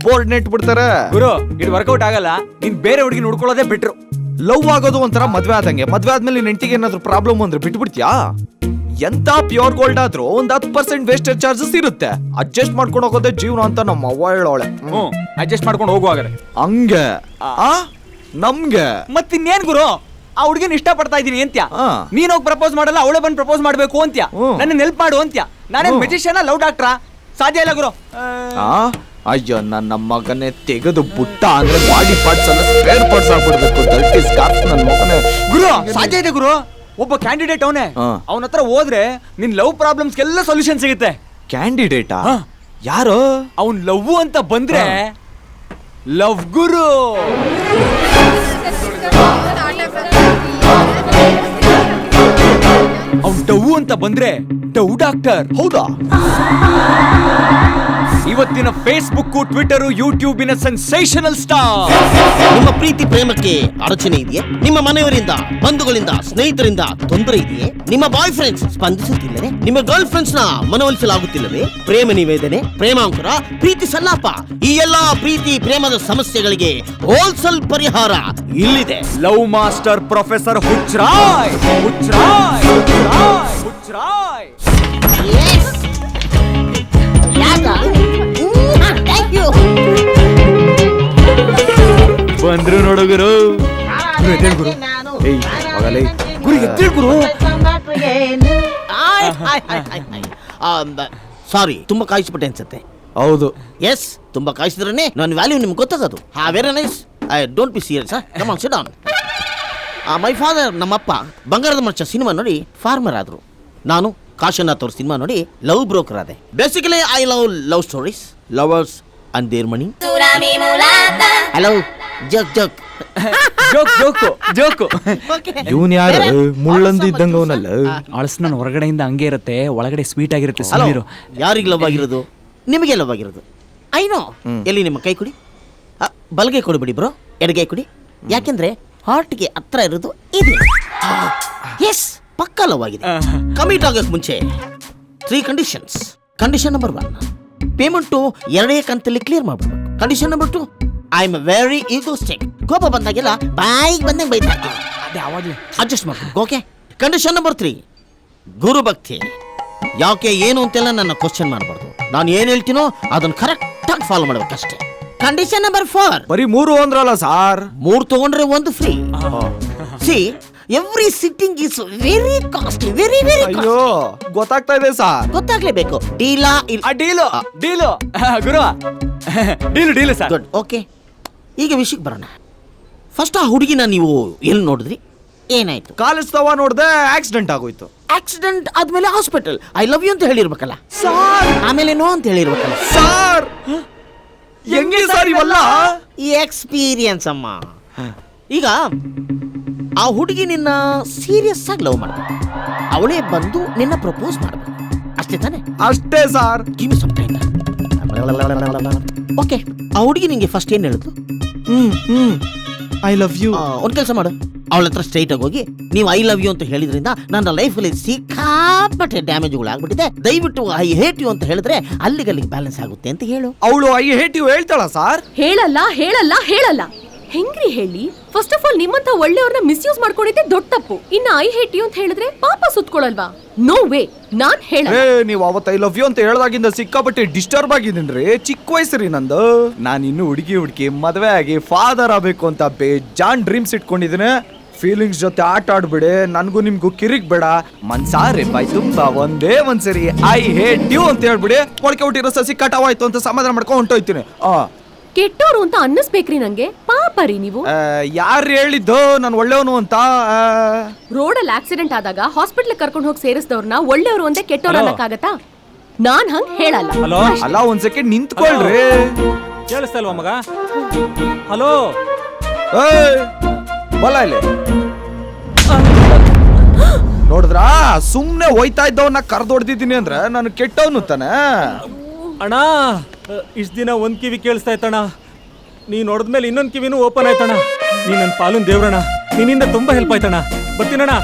ಬೋರ್ಡ್ ನೆಟ್ ಬಿಡ್ತಾರೆ. ಗುರು, ಇದು ವರ್ಕೌಟ್ ಆಗಲ್ಲ. ನೀನ್ ಬೇರೆ ಹುಡುಗಿ ನೋಡ್ಕೊಳ್ಳೋದೇ ಬಿಟ್ರು. ಲವ್ ಆಗೋದು ಒಂಥರ ಮದ್ವೆ ಆದಂಗೆ. ಮದ್ವೆ ಆದ್ಮೇಲೆ ನೆಂಟಿಗೆ ಏನಾದ್ರು ಪ್ರಾಬ್ಲಮ್ ಅಂದ್ರೆ ಬಿಟ್ಬಿಡ್ತೀಯಾ? ಎಂತ ಪ್ಯೂರ್ ಗೋಲ್ಡ್ ಆದ್ರೂ ಒಂದ್ 10% ವೇಸ್ಟೇಜ್ ಚಾರ್ಜಸ್ ಇರುತ್ತೆ. ಅಡ್ಜಸ್ಟ್ ಮಾಡ್ಕೊಂಡು ಹೋಗೋದೇ ಜೀವನ ಅಂತ ನಮ್ಮ ಅವ್ವ ಹೇಳೋಳೆ. ಅಡ್ಜಸ್ಟ್ ಮಾಡ್ಕೊಂಡು ಹೋಗುವಾಗರೆ ಹಂಗೆ ನಮ್ಗೆ ಮತ್ತಿನ್ನೇನ್ ಗುರು, ಆ ಹುಡುಗಿನ ಇಷ್ಟ ಪಡ್ತಾ ಇದೀನಿ ಅಂತ್ಯ. ಆ. ನೀನ್ ಹೋಗಿ ಪ್ರಪೋಸ್ ಮಾಡಲ್ಲ, ಅವಳೇ ಬಂದು ಪ್ರಪೋಸ್ ಮಾಡ್ಬೇಕು ಅಂತ್ಯ. ನನ್ನ ನೆಲ್ಪ್ ಮಾಡು ಅಂತ್ಯ. ನಾನೇನ್ ಮೆಜಿಷಿಯನ್, ಲವ್ ಡಾಕ್ಟ್ರಾ? ಸಾಧ್ಯ ಇಲ್ಲ ಗುರು. ಅಯ್ಯೋ ನನ್ನ ಮಗನೇ, ತೆಗೆದು ಬುಟ್ಟ ಅಂದ್ರೆ ಬಾಡಿ ಪಾರ್ಟ್ಸ್ ಎಲ್ಲ ಸ್ಪೇರ್ ಪಾರ್ಟ್ಸ್ ಆಗ್ಬಿಡ್ಬೇಕು. ದಲ್ಟಿ ಸ್ಕಾರ್ಫ್ ನನ್ನ ಮಗನೇ. ಗುರು ಸಾಧ್ಯ ಇದೆ ಗುರು. ಒಬ್ಬ ಕ್ಯಾಂಡಿಡೇಟ್ ಅವನೇ. ಅವನ ಹತ್ರ ಹೋದ್ರೆ ನಿನ್ ಲವ್ ಪ್ರಾಬ್ಲಮ್ಸ್ಗೆಲ್ಲ ಸೊಲ್ಯೂಷನ್ ಸಿಗುತ್ತೆ. ಕ್ಯಾಂಡಿಡೇಟಾ? ಹಾ. ಯಾರು? ಅವ್ನ್ ಲವ್ ಅಂತ ಬಂದ್ರೆ ಲವ್ ಗುರು. ಅವ್ನ್ ಡವ್ ಅಂತ ಬಂದ್ರೆ ಡವ್ ಡಾಕ್ಟರ್. ಹೌದಾ? ಇವತ್ತಿನ ಫೇಸ್ಬುಕ್, ಟ್ವಿಟರ್, ಯೂಟ್ಯೂಬಿನ ಸೆನ್ಸೇಷನಲ್ ಸ್ಟಾರ್. ನಿಮ್ಮ ಪ್ರೀತಿ ಪ್ರೇಮಕ್ಕೆ ಅಡಚಣೆ ಇದೆಯೇ? ನಿಮ್ಮ ಮನೆಯವರಿಂದ, ಬಂಧುಗಳಿಂದ, ಸ್ನೇಹಿತರಿಂದ ತೊಂದರೆ ಇದೆಯೇ? ನಿಮ್ಮ ಬಾಯ್ ಫ್ರೆಂಡ್ಸ್ ಸ್ಪಂದಿಸುತ್ತಿಲ್ಲವೇ? ನಿಮ್ಮ ಗರ್ಲ್ ಫ್ರೆಂಡ್ಸ್ ನ ಮನವೊಲಿಸಲಾಗುತ್ತಿಲ್ಲವೇ? ಪ್ರೇಮ ನಿವೇದನೆ, ಪ್ರೇಮಾಂಕುರ, ಪ್ರೀತಿ ಸಲ್ಲಾಪ, ಈ ಎಲ್ಲಾ ಪ್ರೀತಿ ಪ್ರೇಮದ ಸಮಸ್ಯೆಗಳಿಗೆ ಹೋಲ್ಸೇಲ್ ಪರಿಹಾರ ಇಲ್ಲಿದೆ. Love master professor Huchray. Huchray Huchray Huchray. ಬಂದ್ರು ನೋಡು ಗುರು. ಸಾರಿ, ತುಂಬಾ ಕಾಯಿಸ್ಬಿಟ್ಟೆ ಅನ್ಸುತ್ತೆ. ಹೌದು. ಎಸ್, ತುಂಬಾ ಕಾಯಿಸಿದ್ರೇನೆ ನನ್ನ ವ್ಯಾಲ್ಯೂ ನಿಮ್ಗೆ ಗೊತ್ತಾಗೋದು. Very nice. I don't be serious. Come on, sit down. My father, ನಮ್ಮಪ್ಪ ಬಂಗಾರದ ಮರ್ಚ ಸಿನಿಮಾ ನೋಡಿ ಫಾರ್ಮರ್ ಆದ್ರು. ನಾನು ಕಾಶನಾಥ್ ಅವ್ರ ಸಿನಿಮಾ ನೋಡಿ ಲವ್ ಬ್ರೋಕರ್ ಆದೆ. Basically I love stories, lovers and their money. Hello, joke joke joke joke joke. ಇವನ್ ಯಾರು? ಮುಳ್ಳಂದಿ ಇದ್ದಂಗ ಅವನಲ್ಲ. ಅಳಸ್ನ ಹೊರಗಡೆಯಿಂದ ಹಂಗೆ ಇರುತ್ತೆ, ಒಳಗಡೆ ಸ್ವೀಟ್ ಆಗಿರುತ್ತೆ. ಹಲೋ, ಸುಮ್ಮನಿರು. ಯಾರಿಗೆ ಲವ್ ಆಗಿರೋದು? ನಿಮಗೆ ಲವ್ ಆಗಿರೋದು. ಐನೋ. ಎಲ್ಲಿ ನಿಮ್ಮ ಕೈ ಕೊಡಿ. ಬಲಗೈ ಕೊಡಿಬಿಡಿ ಬ್ರೋ, ಎಡಗೈ ಕೊಡಿ. ಯಾಕೆಂದ್ರೆ ಹಾರ್ಟ್ಗೆ ಹತ್ರ ಇರೋದು ಇದೆ. ಎಸ್, ಪಕ್ಕ ಲವ್ ಆಗಿದೆ. ಕಮಿಟ್ ಆಗೋಕ್ ಮುಂಚೆ 3 ಕಂಡೀಷನ್ಸ್. ಕಂಡೀಷನ್ ನಂಬರ್ 1, ಪೇಮೆಂಟು 2 ಕಂತಲ್ಲಿ ಕ್ಲಿಯರ್ ಮಾಡ್ಬೇಕು. Condition number 2, I am very egoistic. ಕೋಪ ಬಂದಾಗೆಲ್ಲ ಬಾಯಿಗೆ ಬಂದಂಗೆ ಬೈತಾ ಇರ್ತೀನಿ. ಅಡ್ಜಸ್ಟ್ ಮಾಡ್ಬೇಕು. ಓಕೆ. ಕಂಡೀಷನ್ ನಂಬರ್ 3, ಗುರು ಭಕ್ತಿ. ಯಾಕೆ ಏನು ಅಂತೆಲ್ಲ ನನ್ನ ಕ್ವಶನ್ ಮಾಡಬಾರ್ದು. ನಾನು ಏನ್ ಹೇಳ್ತೀನೋ ಅದನ್ನ ಕರೆಕ್ಟ್ ಆಗಿ ಫಾಲೋ ಮಾಡ್ಬೇಕಷ್ಟೇ. ಕಂಡೀಷನ್ ನಂಬರ್ 4, ಬರೀ 3 ಅಂದ್ರಲ್ಲ ಸಾರ್. 3 ತಗೊಂಡ್ರೆ 1 free. See, every sitting is very costly, very very. ಅಯ್ಯೋ, ಗೊತ್ತಾಗ್ತಾ ಇದೆ ಸಾರ್. ಗೊತ್ತಾಗ್ಲೇಬೇಕು. ಡೀಲಾ ಡೀಲು ಡೀಲು ಗುರು. Deal deal sir. Good. Okay, ಈಗ ವಿಷಯಕ್ಕೆ ಬರೋಣ. ಫಸ್ಟ್ ಆ ಹುಡುಗಿನ ನೀವು ಎಲ್ಲಿ ನೋಡಿದ್ರಿ? ಏನಾಯ್ತು? ಕಾಲೇಜ್ ತವ ನೋಡ್ದೆ, ಆಕ್ಸಿಡೆಂಟ್ ಆಗೋಯ್ತು. ಆಕ್ಸಿಡೆಂಟ್ ಆದ್ಮೇಲೆ ಹಾಸ್ಪಿಟಲ್ ಐ ಲವ್ ಯು ಅಂತ ಹೇಳಿರ್ಬೇಕಲ್ಲ ಸಾರ್. ಆಮೇಲೆ ನೋ ಅಂತ ಹೇಳಿರ್ಬೇಕಲ್ಲ ಸಾರ್, ಹೆಂಗೆ ಸಾರ್ ಇವೆಲ್ಲ? ಈ ಎಕ್ಸ್ಪೀರಿಯನ್ಸ್ ಅಮ್ಮ. ಈಗ ಆ ಹುಡುಗಿ ನಿನ್ನ ಸೀರಿಯಸ್ ಆಗಿ ಲವ್ ಮಾಡ್ಬೇಕು. ಅವಳೇ ಬಂದು ನಿನ್ನ ಪ್ರಪೋಸ್ ಮಾಡ್ಬೇಕು. ಅಷ್ಟೇ ತಾನೆ? ಅಷ್ಟೇ sir. Give me some time. Okay, ಆ ಹುಡುಗಿ ನಿಂಗೆ ಫಸ್ಟ್ ಏನ್ ಹೇಳಿದ್ಲು? I love you. ಒಂದ್ ಕೆಲಸ ಮಾಡು, ಅವಳ ಹತ್ರ ಸ್ಟ್ರೈಟ್ ಆಗಿ ಹೋಗಿ ನೀವು ಐ ಲವ್ ಯು ಅಂತ ಹೇಳಿದ್ರಿಂದ ನನ್ನ ಲೈಫಲ್ಲಿ ಸಿಕ್ಕಾಪಟ್ಟೆ ಡ್ಯಾಮೇಜ್ಗಳು ಆಗ್ಬಿಟ್ಟಿದೆ, ದಯವಿಟ್ಟು ಐ ಹೇಟ್ ಯು ಅಂತ ಹೇಳಿದ್ರೆ ಅಲ್ಲಿಗೆ ಬ್ಯಾಲೆನ್ಸ್ ಆಗುತ್ತೆ ಅಂತ ಹೇಳು. ಅವಳು ಐ ಹೇಟ್ ಯು ಹೇಳ್ತಾಳ ಸರ್? ಹೇಳಲ್ಲ ಹೇಳಲ್ಲ ಹೇಳಲ್ಲ. ಹೆಂಗ್ರಿ ಹೇಳಿ? ಫಸ್ಟ್ ಆಫ್ ಆಲ್ ನಿಮ್ಮಂತ ಒಳ್ಳೆಯವ್ರನ್ನ ಮಿಸ್ಯೂಸ್ ಮಾಡ್ಕೊಂಡಿದ್ದೆ ದೊಡ್ಡ ತಪ್ಪು. ಇನ್ನ ಐ ಹೇಟ್ ಯು ಅಂತ ಹೇಳಿದ್ರೆ ಪಾಪ ಸುತ್ಕೊಳಲ್ವಾ? ನೋ ವೇ, ನಾನ್ ಹೇಳ. ನೀವು ಅವತ್ತು ಐ ಲವ್ ಯು ಅಂತ ಹೇಳ್ದಾಗಿಂದ ಸಿಕ್ಕಾಪಟ್ಟೆ ಡಿಸ್ಟರ್ಬ್ ಆಗಿದ್ದೀನ್ರಿ. ಚಿಕ್ಕ ವಯಸ್ಸರಿ ನಂದು. ನಾನು ಇನ್ನು ಹುಡುಗಿ ಮದ್ವೆ ಆಗಿ ಫಾದರ್ ಆಗ್ಬೇಕು ಅಂತ ಬೇಜಾನ್ ಡ್ರೀಮ್ಸ್ ಇಟ್ಕೊಂಡಿದ್ದೀನಿ. ಫೀಲಿಂಗ್ಸ್ ಜೊತೆ ಆಟ ಆಡ್ಬಿಡೆ, ನನ್ಗೂ ನಿಮ್ಗೂ ಕಿರಿಕ್ ಬೇಡ, ಮನ್ಸಾರೆ ಬಾಯ್ ತುಂಬಾ ಒಂದೇ ಒಂದ್ಸರಿ ಐ ಹೇಟ್ ಯು ಅಂತ ಹೇಳ್ಬಿಡಿ, ಮೊಳಕೆ ಹುಟ್ಟಿರೋ ಸಸಿ ಕಟಾವಾಯ್ತು ಅಂತ ಸಮಾಧಾನ ಮಾಡ್ಕೊಂಡು ಹೊಂಟೋಯ್ತೀನಿ. ಕೆಟ್ಟೋರು ಅಂತ ಅನ್ನಿಸ್ಬೇಕ್ರಿ ನಂಗೆ. ಪಾಪ ರೀ ನೀವು. ಯಾರು ಹೇಳಿದ್ದು ನಾನು ಒಳ್ಳೆಯವನು ಅಂತ? ರೋಡಲ್ಲಿ ಆಕ್ಸಿಡೆಂಟ್ ಆದಾಗ ಹಾಸ್ಪಿಟಲ್ ಕರ್ಕೊಂಡು ಹೋಗಿ ಸೇರಿಸಿದವ್ರನ್ನ ಒಳ್ಳೆಯವರು ಅಂತ ಕೆಟ್ಟವ್ರು ಅನ್ನಕ್ಕಾಗತ್ತಾ? ನಾನ್ ಹಂಗ್ ಹೇಳಲ್ಲ. ಹಲೋ, ಅಲ್ಲ ಒಂದ್ ಸೆಕೆಂಡ್ ನಿಂತ್ಕೊಳ್ರಿ. ಕೇಳಿಸ್ತಾ ಇಲ್ವಾ ಮಗ? ಹಲೋ, ಬಲ ಇಲ್ಲಿ ನೋಡಿದ್ರಾ? ಸುಮ್ನೆ ಹೋಯ್ತಾ ಇದ್ದವನ್ನ ಕರ್ದೊಡ್ದಿದ್ದೀನಿ ಅಂದ್ರೆ ನಾನು ಕೆಟ್ಟವನು ತಾನೆ. ಅಣ್ಣ ಇಷ್ಟ ದಿನ ಒಂದ್ ಕಿವಿ ಕೇಳಿಸ್ತಾ ಇತ್ತಣ್ಣ, ನೀನ್ ನೋಡಿದ್ಮೇಲೆ ಇನ್ನೊಂದ್ ಕಿವಿನೂ ಓಪನ್ ಆಯ್ತಣ್ಣ. ನೀ ನನ್ ಪಾಲುನ್ ದೇವ್ರಣ್ಣ, ನಿನ್ನಿಂದ ತುಂಬಾ ಹೆಲ್ಪ್ ಆಯ್ತಣ್ಣ. ಬರ್ತೀನಣ್ಣ.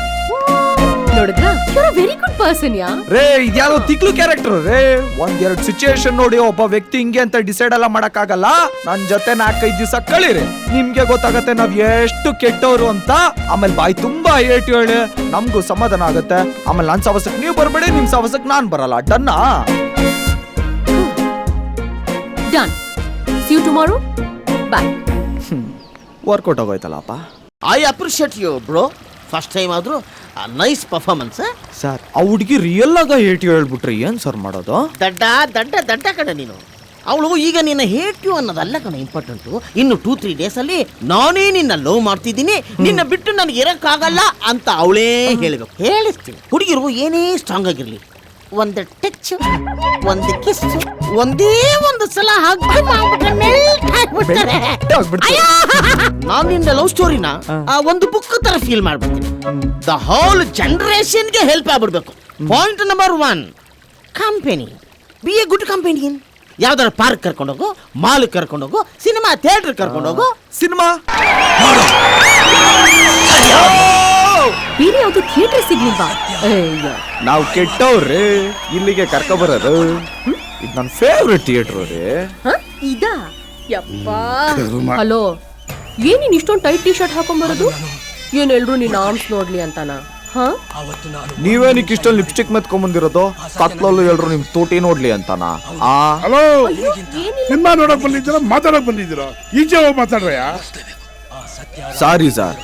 ನೋಡಿದ್ರಾ, you are very good person yeah. ರೇ ಇದ್ಯಾವ್ದೋ ತಿಕ್ಲು ಕ್ಯಾರೆಕ್ಟರ್ ರೇ. ಒಂದೆರಡು ಸಿಚುಯೇಷನ್ ನೋಡಿ ಒಬ್ಬ ವ್ಯಕ್ತಿ ಹಿಂಗೆ ಅಂತ ಡಿಸೈಡ್ ಎಲ್ಲ ಮಾಡಕ್ ಆಗಲ್ಲ. ನನ್ ಜೊತೆ 4-5 ದಿವಸ ಕಳೀರಿ, ನಿಮ್ಗೆ ಗೊತ್ತಾಗತ್ತೆ ನಾವ್ ಎಷ್ಟು ಕೆಟ್ಟವ್ರು ಅಂತ. ಆಮೇಲೆ ಬಾಯಿ ತುಂಬಾ ಏಟು ಹೇಳಿ ನಮ್ಗೂ ಸಮಾಧಾನ ಆಗತ್ತೆ. ಆಮೇಲೆ ನನ್ ಸವಸಕ್ ನೀವು ಬರ್ಬೇಡಿ, ನಿಮ್ ಸವಸಕ್ ನಾನ್ ಬರಲ್ಲ. ಡನ್ನಾ? Done. See you tomorrow. Bye. Work out ಆಗೋಯ್ತಲ್ಲಪ್ಪ. I appreciate you bro. First time ಆದ್ರೂ ನೈಸ್ ಪರ್ಫಾರ್ಮೆನ್ಸ್. ಸರ್ ಆ ಹುಡುಗಿ ರಿಯಲ್ ಆಗ ಹೇಟ್ ಹೇಳ್ಬಿಟ್ರೆ ಏನ್ ಸರ್ ಮಾಡೋದು? ದಡ್ಡ ಕಡೆ ನೀನು. ಅವಳು ಈಗ ನಿನ್ನ ಹೇಟ್ ಯು ಅನ್ನೋದಲ್ಲ ಕಣ ಇಂಪಾರ್ಟೆಂಟು. ಇನ್ನು 2-3 ಡೇಸ್ ಅಲ್ಲಿ ನಾನೇ ನಿನ್ನ ಲವ್ ಮಾಡ್ತಿದ್ದೀನಿ, ನಿನ್ನ ಬಿಟ್ಟು ನನಗೆ ಇರಕ್ಕಾಗಲ್ಲ ಅಂತ ಅವಳೇ ಹೇಳಬೇಕು. ಹೇಳಿಸ್ತೀನಿ. ಹುಡುಗಿರು ಏನೇ ಸ್ಟ್ರಾಂಗ್ ಆಗಿರ್ಲಿ, ಒಂದು ಟಚ್, ಒಂದು ಕಿಸ್, ಒಂದೇ ಒಂದು ಸಲ ನಾನು ನಿನ್ನ ಲವ್ ಸ್ಟೋರಿನ ಒಂದು ಬುಕ್ ತರ ಫೀಲ್ ಮಾಡ್ಬಿಡ್ತೀನಿ. ದ ಹೋಲ್ ಜನರೇಷನ್ಗೆ ಹೆಲ್ಪ್ ಆಗ್ಬಿಡ್ಬೇಕು. Point number 1, company. Be a good company. ಯಾವ್ದಾರ ಪಾರ್ಕ್ ಕರ್ಕೊಂಡೋಗು, ಮಾಲ್ ಕರ್ಕೊಂಡೋಗು, ಸಿನಿಮಾ ಥಿಯೇಟರ್ ಕರ್ಕೊಂಡೋಗು. ಸಿನಿಮಾ ಬೇರೆ ಯಾವ್ದು ಥಿಯೇಟರ್ ಸಿಗ್ಲಿಲ್ವಾ? ನಾವು ಕೆಟ್ಟವ್ರಿ, ಇಲ್ಲಿಗೆ ಕರ್ಕೊ ಬರೋದು. ಇದು ನನ್ನ ಫೇವ್ರೆಟ್ ಥಿಯೇಟರ್ ರೀ. ಇದಾ? ಯಪ್ಪಾ. ಹಲೋ, ಏನಿನ್ ಇಷ್ಟೊಂದು ಟೈಟ್ ಟಿ ಶರ್ಟ್ ಹಾಕೊಂಡ್ಬರೋದು? ಏನ್ ಎಲ್ರು ನಿನ್ನ ಆರ್ಮ್ಸ್ ನೋಡ್ಲಿ ಅಂತಾನ? ನೀವೇನಕ್ಕೆ ಇಷ್ಟೊಂದು ಲಿಪ್ಸ್ಟಿಕ್ ಮೆತ್ಕೊಂಡ್ಬಂದಿರೋದು? ಕತ್ಲಲ್ಲೂ ಎಲ್ರು ನಿಮ್ ತೋಟಿ ನೋಡ್ಲಿ ಅಂತಾನ? ಹಲೋ, ಸಿನಿಮಾ ನೋಡಕ್ ಬಂದಿದ್ದೀರಾ ಮಾತಾಡಕ್ ಬಂದಿದ್ದೀರಾ? ಈಚೆ ಹೋಗಿ ಮಾತಾಡ್ರಯ್ಯ. Sorry sir.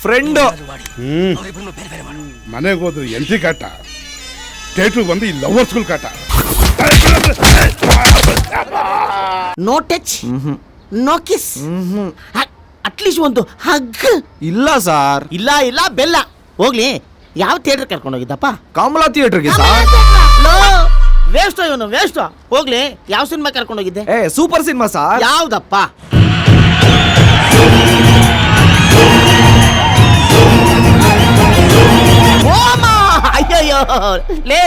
ಫ್ರೆಂಡ್ ಮನೆಗೆ ಹೋದ್ರೆ ಎಂಟ್ರಿ ಕಾಟ, ಥಿಯೇಟ್ರಿಗೆ ಬಂದು ಈ ಲವರ್ಸ್ಗಳು ಕಾಟ. No touch, no kiss, at least ಒಂದು ಹಗ್ ಇಲ್ಲ ಸರ್. ಇಲ್ಲ ಬೆಲ್ಲ. ಹೋಗ್ಲಿ, ಯಾವ ಥಿಯೇಟರ್ ಕರ್ಕೊಂಡು ಹೋಗಿದ್ದಪ್ಪ? ಕಮಲಾ ಥಿಯೇಟರ್ಗೆ ಸರ್. ವೇಸ್ಟ್ ಇವನು, ವೇಸ್ಟ್. ಹೋಗ್ಲಿ, ಯಾವ ಸಿನಿಮಾ ಕರ್ಕೊಂಡು ಹೋಗಿದ್ದೆ? Super cinema sir. ಯಾವ್ದಪ್ಪ? ಅಯ್ಯಯ್ಯೋ ಲೇ,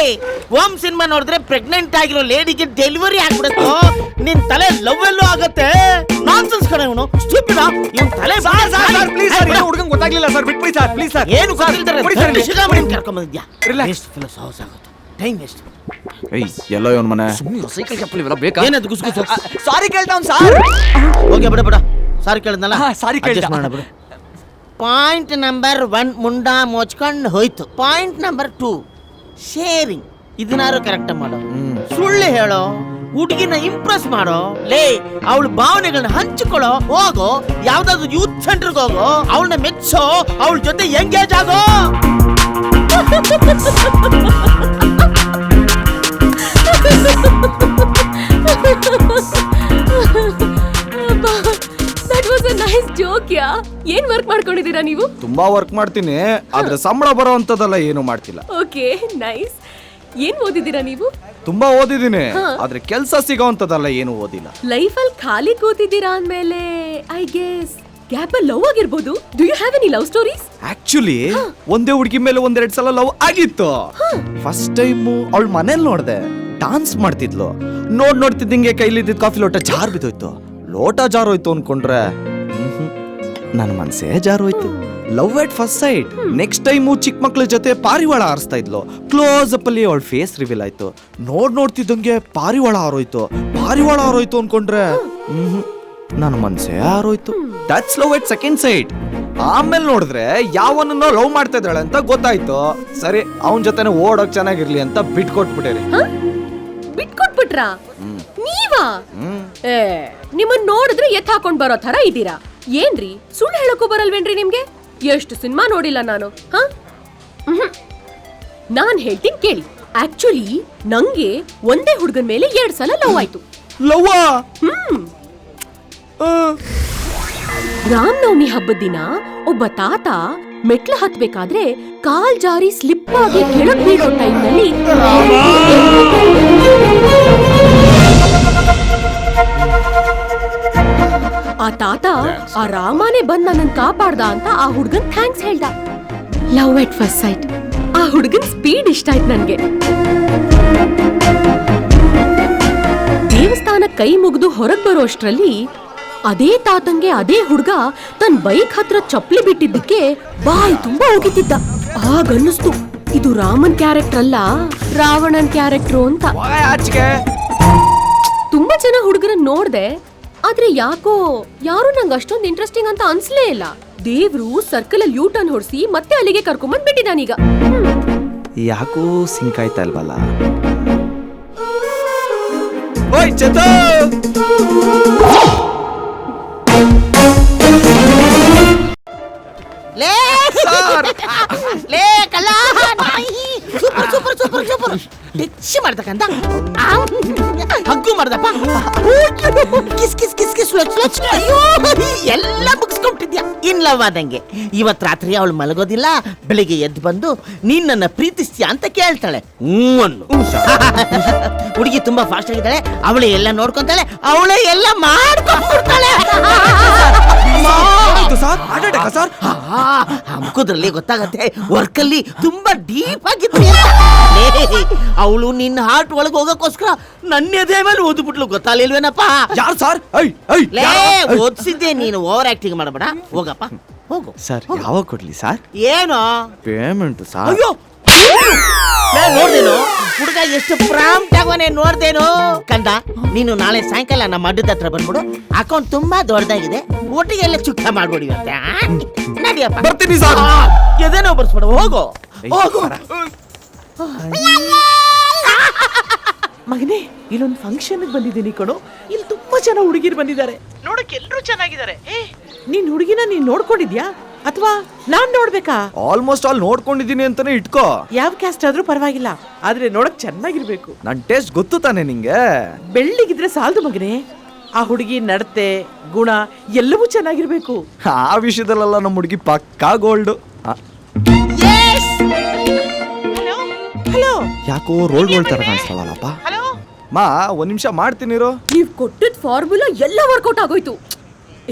ಓಮ್ ಸಿನಿಮಾ ನೋಡಿದ್ರೆ ಪ್ರೆಗ್ನೆಂಟ್ ಆಗಿರೋ ಲೇಡಿಗೆ ಡೆಲಿವರಿ ಆಗ್ಬಿಡುತ್ತೋ. ನಿನ್ ತಲೆ ಲವ್ ಎಲ್ಲೂ ಆಗತ್ತೆ. ನಾನ್ಸೆನ್ಸ್ ಕಣ ಇವನು, ಸ್ಟೂಪಿಡ್. ಇವನ್ ತಲೆ ಪ್ಲೀಸ್ ಸರ್, ಹುಡುಗಂಗೆ ಗೊತ್ತಾಗ್ಲಿಲ್ಲ ಸರ್, ಬಿಟ್ಬಿಡಿ ಸರ್ ಪ್ಲೀಸ್ ಸರ್. ಏನು ಕರ್ಕೊಂಡ್ ಬಂದಿದ್ಯಾ? ಸಾಹಸ ಆಗುತ್ತೆ, ಟೈಮ್ ವೇಸ್ಟ್. ಎಲ್ಲೋ ಇವನ್ ಮನೆ. ಸೈಕಲ್ ಚಪ್ಪಲಿ ಇವೆಲ್ಲ ಬೇಕಾ? ಏನದು ಗುಸ್ಗುಸು? ಸಾರಿ ಕೇಳ್ತಾವ್ ಸರ್. ಹೋಗಿ ಬಿಡ. ಸಾರಿ ಕೇಳಿದ್ನಲ್ಲ, ಸಾರಿ ಕೇಳ್ದ ಬಿಡು. ಪಾಯಿಂಟ್ ನಂಬರ್ 1 ಮುಂಡ ಮೋಚ್ಕೊಂಡು ಹೋಯ್ತು. Point number 2 sharing. ಇದನ್ನಾರು ಕರೆಕ್ಟ್ ಮಾಡೋ. ಸುಳ್ಳು ಹೇಳೋ, ಹುಡುಗಿನ ಇಂಪ್ರೆಸ್ ಮಾಡೋ. ಲೇ, ಅವಳ ಭಾವನೆಗಳನ್ನ ಹಂಚಿಕೊಳ್ಳೋ. ಹೋಗೋ, ಯಾವ್ದಾದ್ರು ಯೂತ್ ಸೆಂಟರ್ಗೆ ಹೋಗೋ, ಅವಳನ್ನ ಮೆಚ್ಚೋ, ಅವಳ ಜೊತೆ ಎಂಗೇಜ್ ಆಗೋ. That was a nice joke ಯಾ. ಏನ್ ವರ್ಕ್ ಮಾಡ್ಕೊಂಡಿದ್ದೀರಾ ನೀವು? ತುಂಬಾ ವರ್ಕ್ ಮಾಡ್ತೀನಿ, ಆದ್ರೆ ಸಂಬಳ ಬರೋ ಅಂತದಲ್ಲ ಏನು ಮಾಡ್ತಿಲ್ಲ. Okay, nice. ಏನ್ ಓದಿದ್ದೀರಾ ನೀವು? ತುಂಬಾ ಓದಿದ್ದೀನಿ, ಆದ್ರೆ ಕೆಲಸ ಸಿಗೋ ಅಂತದಲ್ಲ ಏನು ಓದಿಲ್ಲ. ಲೈಫಲ್ಲಿ ಖಾಲಿ ಕೂತಿದ್ದೀರಾ ಅಂದ್ಮೇಲೆ ಐ ಗೆಸ್ ಗ್ಯಾಪ್ ಅಲ್ಲಿ ಲವ್ ಆಗಿರ್ಬೋದು. Do you have any love stories? Actually ಒಂದೇ ಹುಡುಗಿ ಮೇಲೆ 1-2 ಸಲ ಲವ್ ಆಗಿತ್ತು. ಫಸ್ಟ್ ಟೈಮ್ ಅವಳ ಮನೇಲಿ ನೋಡ್ದೆ, ಡಾನ್ಸ್ ಮಾಡ್ತಿದ್ಲು. ನೋಡ್ತಿದ್ದಂಗೆ ಕೈಲಿದ್ದ ಕಾಫಿ ಲೋಟ ಜಾರ್ ಬಿದ್ದೋಯ್ತು. ಲೋಟ ಜಾರೋಯ್ತು ಅನ್ಕೊಂಡ್ರೆ ನನ್ನ ಮನ್ಸೇ ಜಾರೋಯ್ತು. Love at first sight. Next time ಚಿಕ್ಕ ಮಕ್ಳ ಜೊತೆ ಪಾರಿವಾಳ ಆರಿಸ್ತಾ ಇದ್ಲು. ಕ್ಲೋಸ್ ಅಪ್ ಅಲ್ಲಿ ಅವಳ ಫೇಸ್ ರಿವೀಲ್ ಆಯ್ತು. ನೋಡ್ತಿದ್ದಂಗೆ ಪಾರಿವಾಳ ಹಾರೋಯ್ತು ಅನ್ಕೊಂಡ್ರೆ ನನ್ನ ಮನ್ಸೇ ಹಾರೋಯ್ತು. That's love at second sight. ಆಮೇಲೆ ನೋಡಿದ್ರೆ ಯಾವನನ್ನ ಲವ್ ಮಾಡ್ತಾ ಇದ್ದಾಳೆ ಅಂತ ಗೊತ್ತಾಯ್ತು. ಸರಿ ಅವನ ಜೊತೆನೆ ಓಡೋಕ್ ಚೆನ್ನಾಗಿರ್ಲಿ ಅಂತ ಬಿಟ್ಕೊಟ್ಬಿಟ್ಟೇರಿ. ಬಿಟ್ಕೊಟ್ಬಿಟ್ರಾ ನೀವಾ? ನಿಮ್ಮನ್ ನೋಡಿದ್ರೆ ಎತ್ ಹಾಕೊಂಡ್ ಬರೋ ತರ ಇದ್ದೀರಾ. ಏನ್ರಿ ಸುಳ್ಳು ಹೇಳಕ್ಕೂ ಬರಲ್ವೇನ್ರಿ ನಿಮ್ಗೆ? ಎಷ್ಟು ಸಿನಿಮಾ ನೋಡಿಲ್ಲ ನಾನು. ನಾನ್ ಹೇಳ್ತೀನಿ ಕೇಳಿ. ಆಕ್ಚುಲಿ ನಂಗೆ ಒಂದೇ ಹುಡುಗನ್ ಮೇಲೆ 2 ಸಲ ಲವ್ ಆಯ್ತು. ಲವ್ವಾ? ರಾಮನವಮಿ ಹಬ್ಬದ ದಿನ ಒಬ್ಬ ತಾತ ಮೆಟ್ಲು ಹತ್ಬೇಕಾದ್ರೆ ಕಾಲ್ ಜಾರಿ ಸ್ಲಿಪ್ ಆಗಿ ಕೆಳಗ್ ಬೀಳೋ ಟೈಮ್ನಲ್ಲಿ ಆ ತಾತ ಆ ರಾಮನೇ ಬಂದ್ ನನ್ನನ್ ಕಾಪಾಡ್ದ ಅಂತ ಆ ಹುಡ್ಗನ್ ಥ್ಯಾಂಕ್ಸ್ ಹೇಳ್ದ. Love at first site. ಆ ಹುಡ್ಗನ್ ಸ್ಪೀಡ್ ಇಷ್ಟ ಆಯ್ತು ನನ್ಗೆ. ದೇವಸ್ಥಾನ ಕೈ ಮುಗಿದು ಹೊರಗ್ ಬರೋ ಅಷ್ಟ್ರಲ್ಲಿ ಅದೇ ತಾತಂಗೆ ಅದೇ ಹುಡ್ಗ ತನ್ ಬೈಕ್ ಹತ್ರ ಚಪ್ಲಿ ಬಿಟ್ಟಿದ್ದಕ್ಕೆ ಬಾಯಿ ತುಂಬಾ ಹೋಗಿತ್ತಿದ್ದ. ಆಗನ್ನಿಸ್ತು ಇದು ರಾಮನ್ ಕ್ಯಾರೆಕ್ಟರ್ ಅಲ್ಲ ರಾವಣನ್ ಕ್ಯಾರೆಕ್ಟರ್ ಅಂತ. ತುಂಬಾ ಜನ ಹುಡುಗರನ್ನ ನೋಡ್ದೆ, ಆದ್ರೆ ಯಾಕೋ ಯಾರು ನಂಗೆ ಅಷ್ಟೊಂದು ಇಂಟ್ರೆಸ್ಟಿಂಗ್ ಅಂತ ಅನ್ಸ್ಲೇ ಇಲ್ಲ. ದೇವ್ರು ಸರ್ಕಲ್ ಅಲ್ಲಿ ಯೂಟರ್ನ್ ಹೊಡ್ಸಿ ಮತ್ತೆ ಅಲ್ಲಿಗೆ ಕರ್ಕೊಂಬಂದ್ ಬಿಟ್ಟಿದಾನೀಗ. ಯಾಕೋ ಸಿಂಕ್ ಆಯ್ತಾ ಇಲ್ವಲ್ಲ? ಓಯ್ ಚೇತು! ಲೇ ಲೇ ಕಳ್ಳ super super super super touch ಮಾಡ್ತಕ್ಕಂತ ಹಗ್ಗು ಮಾಡ್ದಪ್ಪ. ಕಿಸ್ ಕಿಸ್ ಕಿಸ್ ಕಿಸ್ ಅಯ್ಯೋ ಎಲ್ಲ ಮುಗಿಸ್ಕೊಂಡ್ಬಿಟ್ಟಿದ್ಯಾ. ಇನ್ ಲವ್ ಆದಂಗೆ. ಇವತ್ ರಾತ್ರಿ ಅವಳು ಮಲಗೋದಿಲ್ಲ. ಬೆಳಿಗ್ಗೆ ಎದ್ದು ಬಂದು ನೀನ್ ನನ್ನ ಪ್ರೀತಿಸ್ತೀಯ ಅಂತ ಕೇಳ್ತಾಳೆ. ಹುಡುಗಿ ತುಂಬಾ ಫಾಸ್ಟ್ ಆಗಿದ್ದಾಳೆ. ಅವಳೇ ಎಲ್ಲ ನೋಡ್ಕೊಂತಾಳೆ, ಅವಳೇ ಎಲ್ಲ ಮಾಡ್ಕೊಂಡ್ಬಿಡ್ತಾಳೆ. ಹಮ್ಕೋದ್ರಲ್ಲಿ ಗೊತ್ತಾಗತ್ತೆ ವರ್ಕಲ್ಲಿ ತುಂಬಾ ಡೀಪ್ ಆಗಿತ್ತು. ಅವಳು ನಿನ್ನ ಹಾರ್ಟ್ ಒಳಗೆ ಹೋಗಕ್ಕೋಸ್ಕರ ನನ್ನ ಎದೆ ಮೇಲೆ ಓದ್ಬಿಟ್ಲು. ಗೊತ್ತಾಗ್ಲಿಲ್ವೇನಪ್ಪ? ಯಾರು ಸರ್? ಓದಿಸಿದ್ದೆ ನೀನು. ಓವರ್ ಆಕ್ಟಿಂಗ್ ಮಾಡಬೇಡ. ಹೋಗಪ್ಪ ಹೋಗು. ಸರ್ ಯಾವಾಗ ಕೊಡ್ಲಿ ಸರ್? ಏನು ಪೇಮೆಂಟ್ ಸರ್? ಅಯ್ಯೋ ನೋಡ್ದೇನು ಹುಡುಗ ಎಷ್ಟು ಪ್ರಾಂಪ್ಟ್ ಆಗವನೇ ನೋಡ್ದೇನು ಕಂದ. ನೀನು ನಾಳೆ ಸಾಯಂಕಾಲ ನಮ್ಮ ಅಡ್ಡದ ಹತ್ರ ಬಂದ್ಬಿಡು. ಅಕೌಂಟ್ ತುಂಬಾ ದೊಡ್ಡದಾಗಿದೆ. ಒಟ್ಟಿಗೆ ಎಲ್ಲ ಚುಕ್ಕ ಮಾಡ್ಬಿಡಿ. ನಡಿಯಪ್ಪ. ಬರ್ತೀನಿ ಸರ್. ಎದೇನೋ ಬರ್ಸ್ಬಿಡು. ಹೋಗು ಹೋಗು. ಮಗನೇ, ಇಲ್ಲೊಂದು ಫಂಕ್ಷನ್ ಬಂದಿದ್ದೀನಿ ಕಣೋ. ಇಲ್ಲಿ ತುಂಬಾ ಜನ ಹುಡುಗಿರು ಬಂದಿದ್ದಾರೆ. ನೋಡಕ್ಕೆ ಎಲ್ರು ಚೆನ್ನಾಗಿದ್ದಾರೆ. ನೀನ್ ಹುಡುಗಿನ ನೀನ್ ನೋಡ್ಕೊಂಡಿದ್ಯಾ ಅಥವಾ ನಾನ್ ನೋಡ್ಬೇಕಾ? ಆಲ್ಮೋಸ್ಟ್ ಆಲ್ ನೋಡ್ಕೊಂಡಿದೀನಿ ಅಂತಾನೆ ಇಟ್ಕೋ. ಯಾವ ಕ್ಯಾಸ್ಟ್ ಆದ್ರೂ ಪರವಾಗಿಲ್ಲ, ಆದ್ರೆ ನೋಡಕ್ ಚೆನ್ನಾಗಿರ್ಬೇಕು. ನನ್ ಟೇಸ್ಟ್ ಗೊತ್ತು ತಾನೆ ನಿಂಗೆ. ಬೆಳ್ಳಿಗಿದ್ರೆ ಸಾಲದು ಮಗನೇ. ಆ ಹುಡುಗಿ ನಡತೆ ಗುಣ ಎಲ್ಲವೂ ಚೆನ್ನಾಗಿರ್ಬೇಕು. ಆ ವಿಷಯದಲ್ಲೆಲ್ಲ ನಮ್ಮ ಹುಡುಗಿ ಪಕ್ಕಾ ಗೋಲ್ಡ್. ಹಲೋ, ಯಾಕೋ ರೋಲ್ ತರ ಕಾಣಿಸ್ತಾವಲ್ಲಪ್ಪ. ಮಾ ಒಂದ್ ನಿಮಿಷ ಮಾಡ್ತೀನಿರೋ. ನೀವ್ ಕೊಟ್ಟಿದ್ ಫಾರ್ಮುಲಾ ಎಲ್ಲ ವರ್ಕೌಟ್ ಆಗೋಯ್ತು.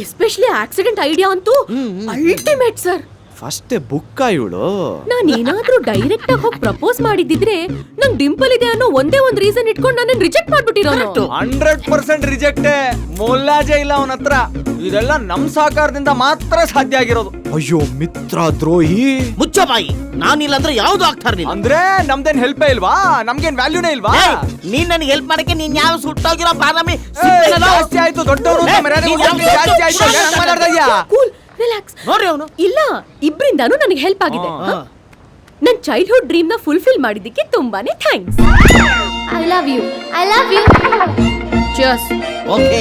ಎಸ್ಪೆಷಲಿ ಆಕ್ಸಿಡೆಂಟ್ ಐಡಿಯಾ ಅಂತೂ ಅಲ್ಟಿಮೇಟ್ ಸರ್. ಫಸ್ಟ್ ಬುಕ್ಕ ಇವಳು. ನಾನ್ ಏನಾದ್ರೂ ಡೈರೆಕ್ಟ್ ಆಗಿ ಹೋಗಿ ಪ್ರಪೋಸ್ ಮಾಡಿದ್ದಿದ್ರೆ ನಂಗ್ ಡಿಂಪಲ್ ಇದೆ ಅನ್ನೋ ಒಂದೇ ಒಂದ್ ರೀಸನ್ ಇಟ್ಕೊಂಡು ನನ್ನ ರಿಜೆಕ್ಟ್ ಮಾಡ್ಬಿಟ್ಟಿರೋನು. 100% ರಿಜೆಕ್ಟೇ. ಮೊಲ್ಲಾಜೆ ಇಲ್ಲ ಅವನ ಹತ್ರ. ಇದೆಲ್ಲ ನಮ್ ಸಹಕಾರದಿಂದ ಮಾತ್ರ ಸಾಧ್ಯ ಆಗಿರೋದು. ಅಯ್ಯೋ ಮಿತ್ರ ದ್ರೋಹಿ. ಮುಚ್ಚ ಬಾಯಿ. ನಾನಿಲ್ಲ ಅಂದ್ರೆ ಯಾವ್ದು ಆಗ್ತಾ ಇರ್ಲಿಲ್ಲ. ಅಂದ್ರೆ ನಮ್ದೇನ್ ಹೆಲ್ಪೇ ಇಲ್ವಾ? ನಮ್ಗೇನ್ ವ್ಯಾಲ್ಯೂನೇ ಇಲ್ವಾ? ನೀನ್ ನನಗೆ ಹೆಲ್ಪ್ ಮಾಡಕ್ಕೆ ನೀನ್ ಯಾವ ಸುಟ್ಟೋಗಿರೋ ಬಾದಾಮಿ ಜಾಸ್ತಿ ಆಯ್ತು. ದೊಡ್ಡವರು ಜಾಸ್ತಿ ಆಯ್ತು. ರಿಲ್ಯಾಕ್ಸ್. ನೋಡ್ರಿ ಅವನು. ಇಲ್ಲ, ಇಬ್ರಿಂದಾನು ನನಗೆ ಹೆಲ್ಪ್ ಆಗಿದೆ. ನನ್ ಚೈಲ್ಡ್ಹುಡ್ ಡ್ರೀಮ್ ನ ಫುಲ್ಫಿಲ್ ಮಾಡಿದ್ದಕ್ಕೆ ತುಂಬಾನೇ thanks. I love you. I love you. Cheers. Okay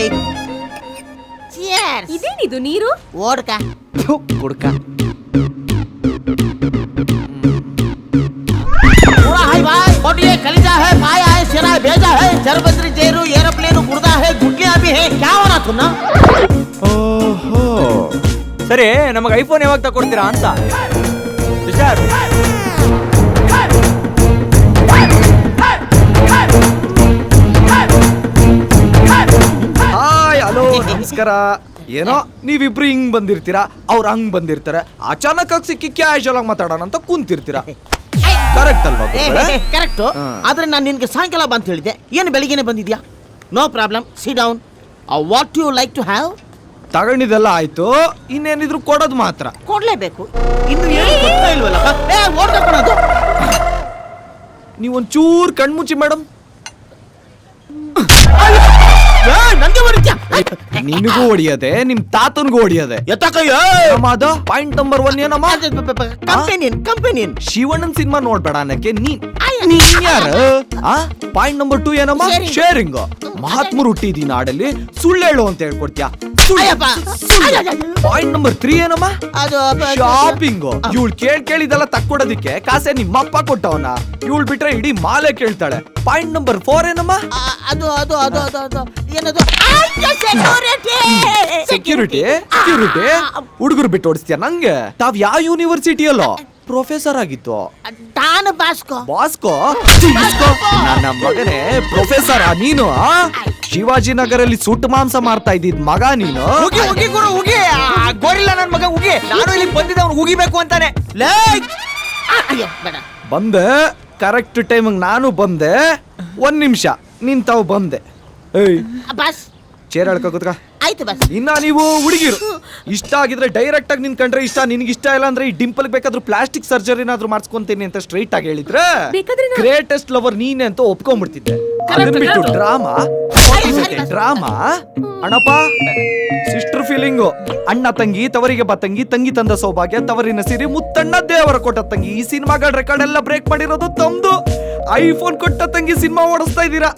cheers. ಇದೇನಿದು ನೀರು? ಓಡ್ಕ ಕುಡ್ಕ. बोटिए कलिजा है, पाया है, शिरा है, भेजा है, चरबद्री जेरू, एरोप्लेन गुर्दा है, गुटिया भी है. क्या हो रहा तुम ना? ಓಹೋ, ಸರಿ, ನಮಗೆ ಐಫೋನ್ ಯಾವಾಗ ತಗೊಡ್ತೀರಾ ಅಂತ. ಹಾಯ್, ಹಲೋ, ನಮಸ್ಕಾರ. ಏನೋ ನೀವಿಬ್ರು ಹಿಂಗ್ ಬಂದಿರ್ತೀರಾ, ಅವ್ರು ಹಂಗ್ ಬಂದಿರ್ತಾರೆ. ಅಚಾನಕ್ ಆಗಿ ಸಿಕ್ಕಿ ಕ್ಯಾಶುವಲ್ ಆಗಿ ಮಾತಾಡೋಣ ಅಂತ ಕುಂತಿರ್ತೀರಾ. ಕರೆಕ್ಟ್ ಅಲ್ವಾ? ಕರೆಕ್ಟ್. ಆದ್ರೆ ನಾನು ನಿನ್ಗೆ ಸಾಯಂಕಾಲ ಬಂತ ಹೇಳಿದ್ದೆ. ಏನು ಬೆಳಿಗ್ಗೆನೆ ಬಂದಿದ್ಯಾ? No problem, sit down. What you like to have? ತಗೊಂಡಿದ್ದೆಲ್ಲ ಆಯ್ತು, ಇನ್ನೇನಿದ್ರು ಕೊಡೋದು ಮಾತ್ರ. ಕೊಡ್ಲೇಬೇಕು. ಇನ್ನು ಏನು ಗೊತ್ತಾ ಇಲ್ವಲ್ಲಪ್ಪ. ಓಡ್ಕೊಂಡು ನೀವೊಂಚೂರ್ ಕಣ್ಮುಚ್ಚಿ ಮೇಡಮ್. ನಂಗೆ ಹೊಡಿತ್ಯಾ? ನಿನಗೂ ಹೊಡಿಯದೆ, ನಿಮ್ ತಾತನ್ಗೂ ಹೊಡಿಯದೆ. ಎತ್ತಕಯ್ಯ ಅದ ಪಾಯಿಂಟ್ ನಂಬರ್ 1 ಏನಮ್ಮ? ಕಂಪೆನಿಯನ್ ಶಿವಣ್ಣನ್ ಸಿನಿಮಾ ನೋಡ್ಬೇಡ ಅನ್ನಕ್ಕೆ ನೀನ್ ಯಾರು? ಪಾಯಿಂಟ್ ನಂಬರ್ 2 ಏನಮ್ಮ? ಶೇರಿಂಗ್. ಮಹಾತ್ಮರು ಹುಟ್ಟಿದಿ ನಾಡಲ್ಲಿ ಸುಳ್ಳು ಹೇಳು ಅಂತ ಹೇಳ್ಕೊಡ್ತೀಯ. ಪಾಯಿಂಟ್ ನಂಬರ್ 3 ಏನಮ್ಮ? ಅದು ಶಾಪಿಂಗ್. ಇವಳು ಕೇಳಿದೆಲ್ಲ ತಕ್ಕೊಡೋದಿಕ್ಕೆ ಕಾಸೆ ನಿಮ್ಮಪ್ಪ ಕೊಟ್ಟವನ. ಇವಳು ಬಿಟ್ರೆ ಇಡೀ ಮಾಲೆ ಕೇಳ್ತಾಳೆ. ಪಾಯಿಂಟ್ ನಂಬರ್ 4 ಏನಮ್ಮ? ಅದು ಅದು ಅದು ಅದು ಅದು ಏನದು? ಸೆಕ್ಯೂರಿಟಿ. ಹುಡುಗರು ಬಿಟ್ಟು ಓಡಿಸ್ತೀಯ ನಂಗೆ? ತಾವ್ ಯಾವ ಯೂನಿವರ್ಸಿಟಿಯಲ್ಲೋ ಪ್ರೊಫೆಸರ್ ಆಗಿತ್ತು? ತಾನು ಬಾಸ್ಕೋ. ನನ್ನ ಮಗನೇ ಪ್ರೊಫೆಸರ್ ನೀನು? ಶಿವಾಜಿನಗರಲ್ಲಿ ಸುಟ್ಟು ಮಾಂಸ ಮಾರ್ತಾ ಇದ್ದಿದ್ ಮಗ ನೀನು? ಗೋರಿಲ್ಲ ನನ್ ಮಗ ಉಗಿ. ನಾನು ಇಲ್ಲಿ ಬಂದಿದ್ದ ಅವ್ನು ಉಗಿಬೇಕು ಅಂತಾನೆ. ಬಂದೆ ಕರೆಕ್ಟ್ ಟೈಮಿಗೆ. ನಾನು ಬಂದೆ 1 ನಿಮಿಷ ನಿಂತಾವ್ ಬಂದೆ. ಬಸ್ ಚೇರ್ ಹೇಳ್ಕ ಕೂತ್ಕ. ಆಯ್ತು ಬಸ್. ಇನ್ನ ನೀವು ಹುಡುಗಿರು ಇಷ್ಟ ಆಗಿದ್ರೆ ಡೈರೆಕ್ಟ್ ಆಗಿ ನಿಂತ್ಕೊಂಡ್ರೆ ಇಷ್ಟ, ನಿನ್ಗೆ ಇಷ್ಟ ಇಲ್ಲ ಅಂದ್ರೆ ಈ ಡಿಂಪಲ್ ಬೇಕಾದ್ರೂ ಪ್ಲಾಸ್ಟಿಕ್ ಸರ್ಜರಿನಾದ್ರೂ ಮಾಡಿಸ್ಕೊಂತೀನಿ ಅಂತ ಸ್ಟ್ರೈಟ್ ಆಗಿ ಹೇಳಿದ್ರೆ ಗ್ರೇಟೆಸ್ಟ್ ಲವರ್ ನೀನೆ ಅಂತ ಒಪ್ಕೊಂಡ್ಬಿಡ್ತಿದ್ದೆ. ಅದನ್ನ ಬಿಟ್ಟು ಡ್ರಾಮಾ ಅಣ್ಣಪ್ಪ ಸಿಸ್ಟರ್ ಫೀಲಿಂಗು. ಅಣ್ಣ ತಂಗಿ ತವರಿಗೆ ಬತ್ತಂಗಿ, ತಂಗಿ ತಂದ ಸೌಭಾಗ್ಯ ತವರಿನ ಸಿರಿ, ಮುತ್ತಣ್ಣ ದೇವರ ಕೊಟ್ಟ ತಂಗಿ. ಈ ಸಿನಿಮಾಗಳ ರೆಕಾರ್ಡ್ ಎಲ್ಲ ಬ್ರೇಕ್ ಮಾಡಿರೋದು ತಮ್ದು. ಐಫೋನ್ ಕೊಟ್ಟ ತಂಗಿ ಸಿನಿಮಾ ಓಡಿಸ್ತಾ ಇದ್ದೀರಾ?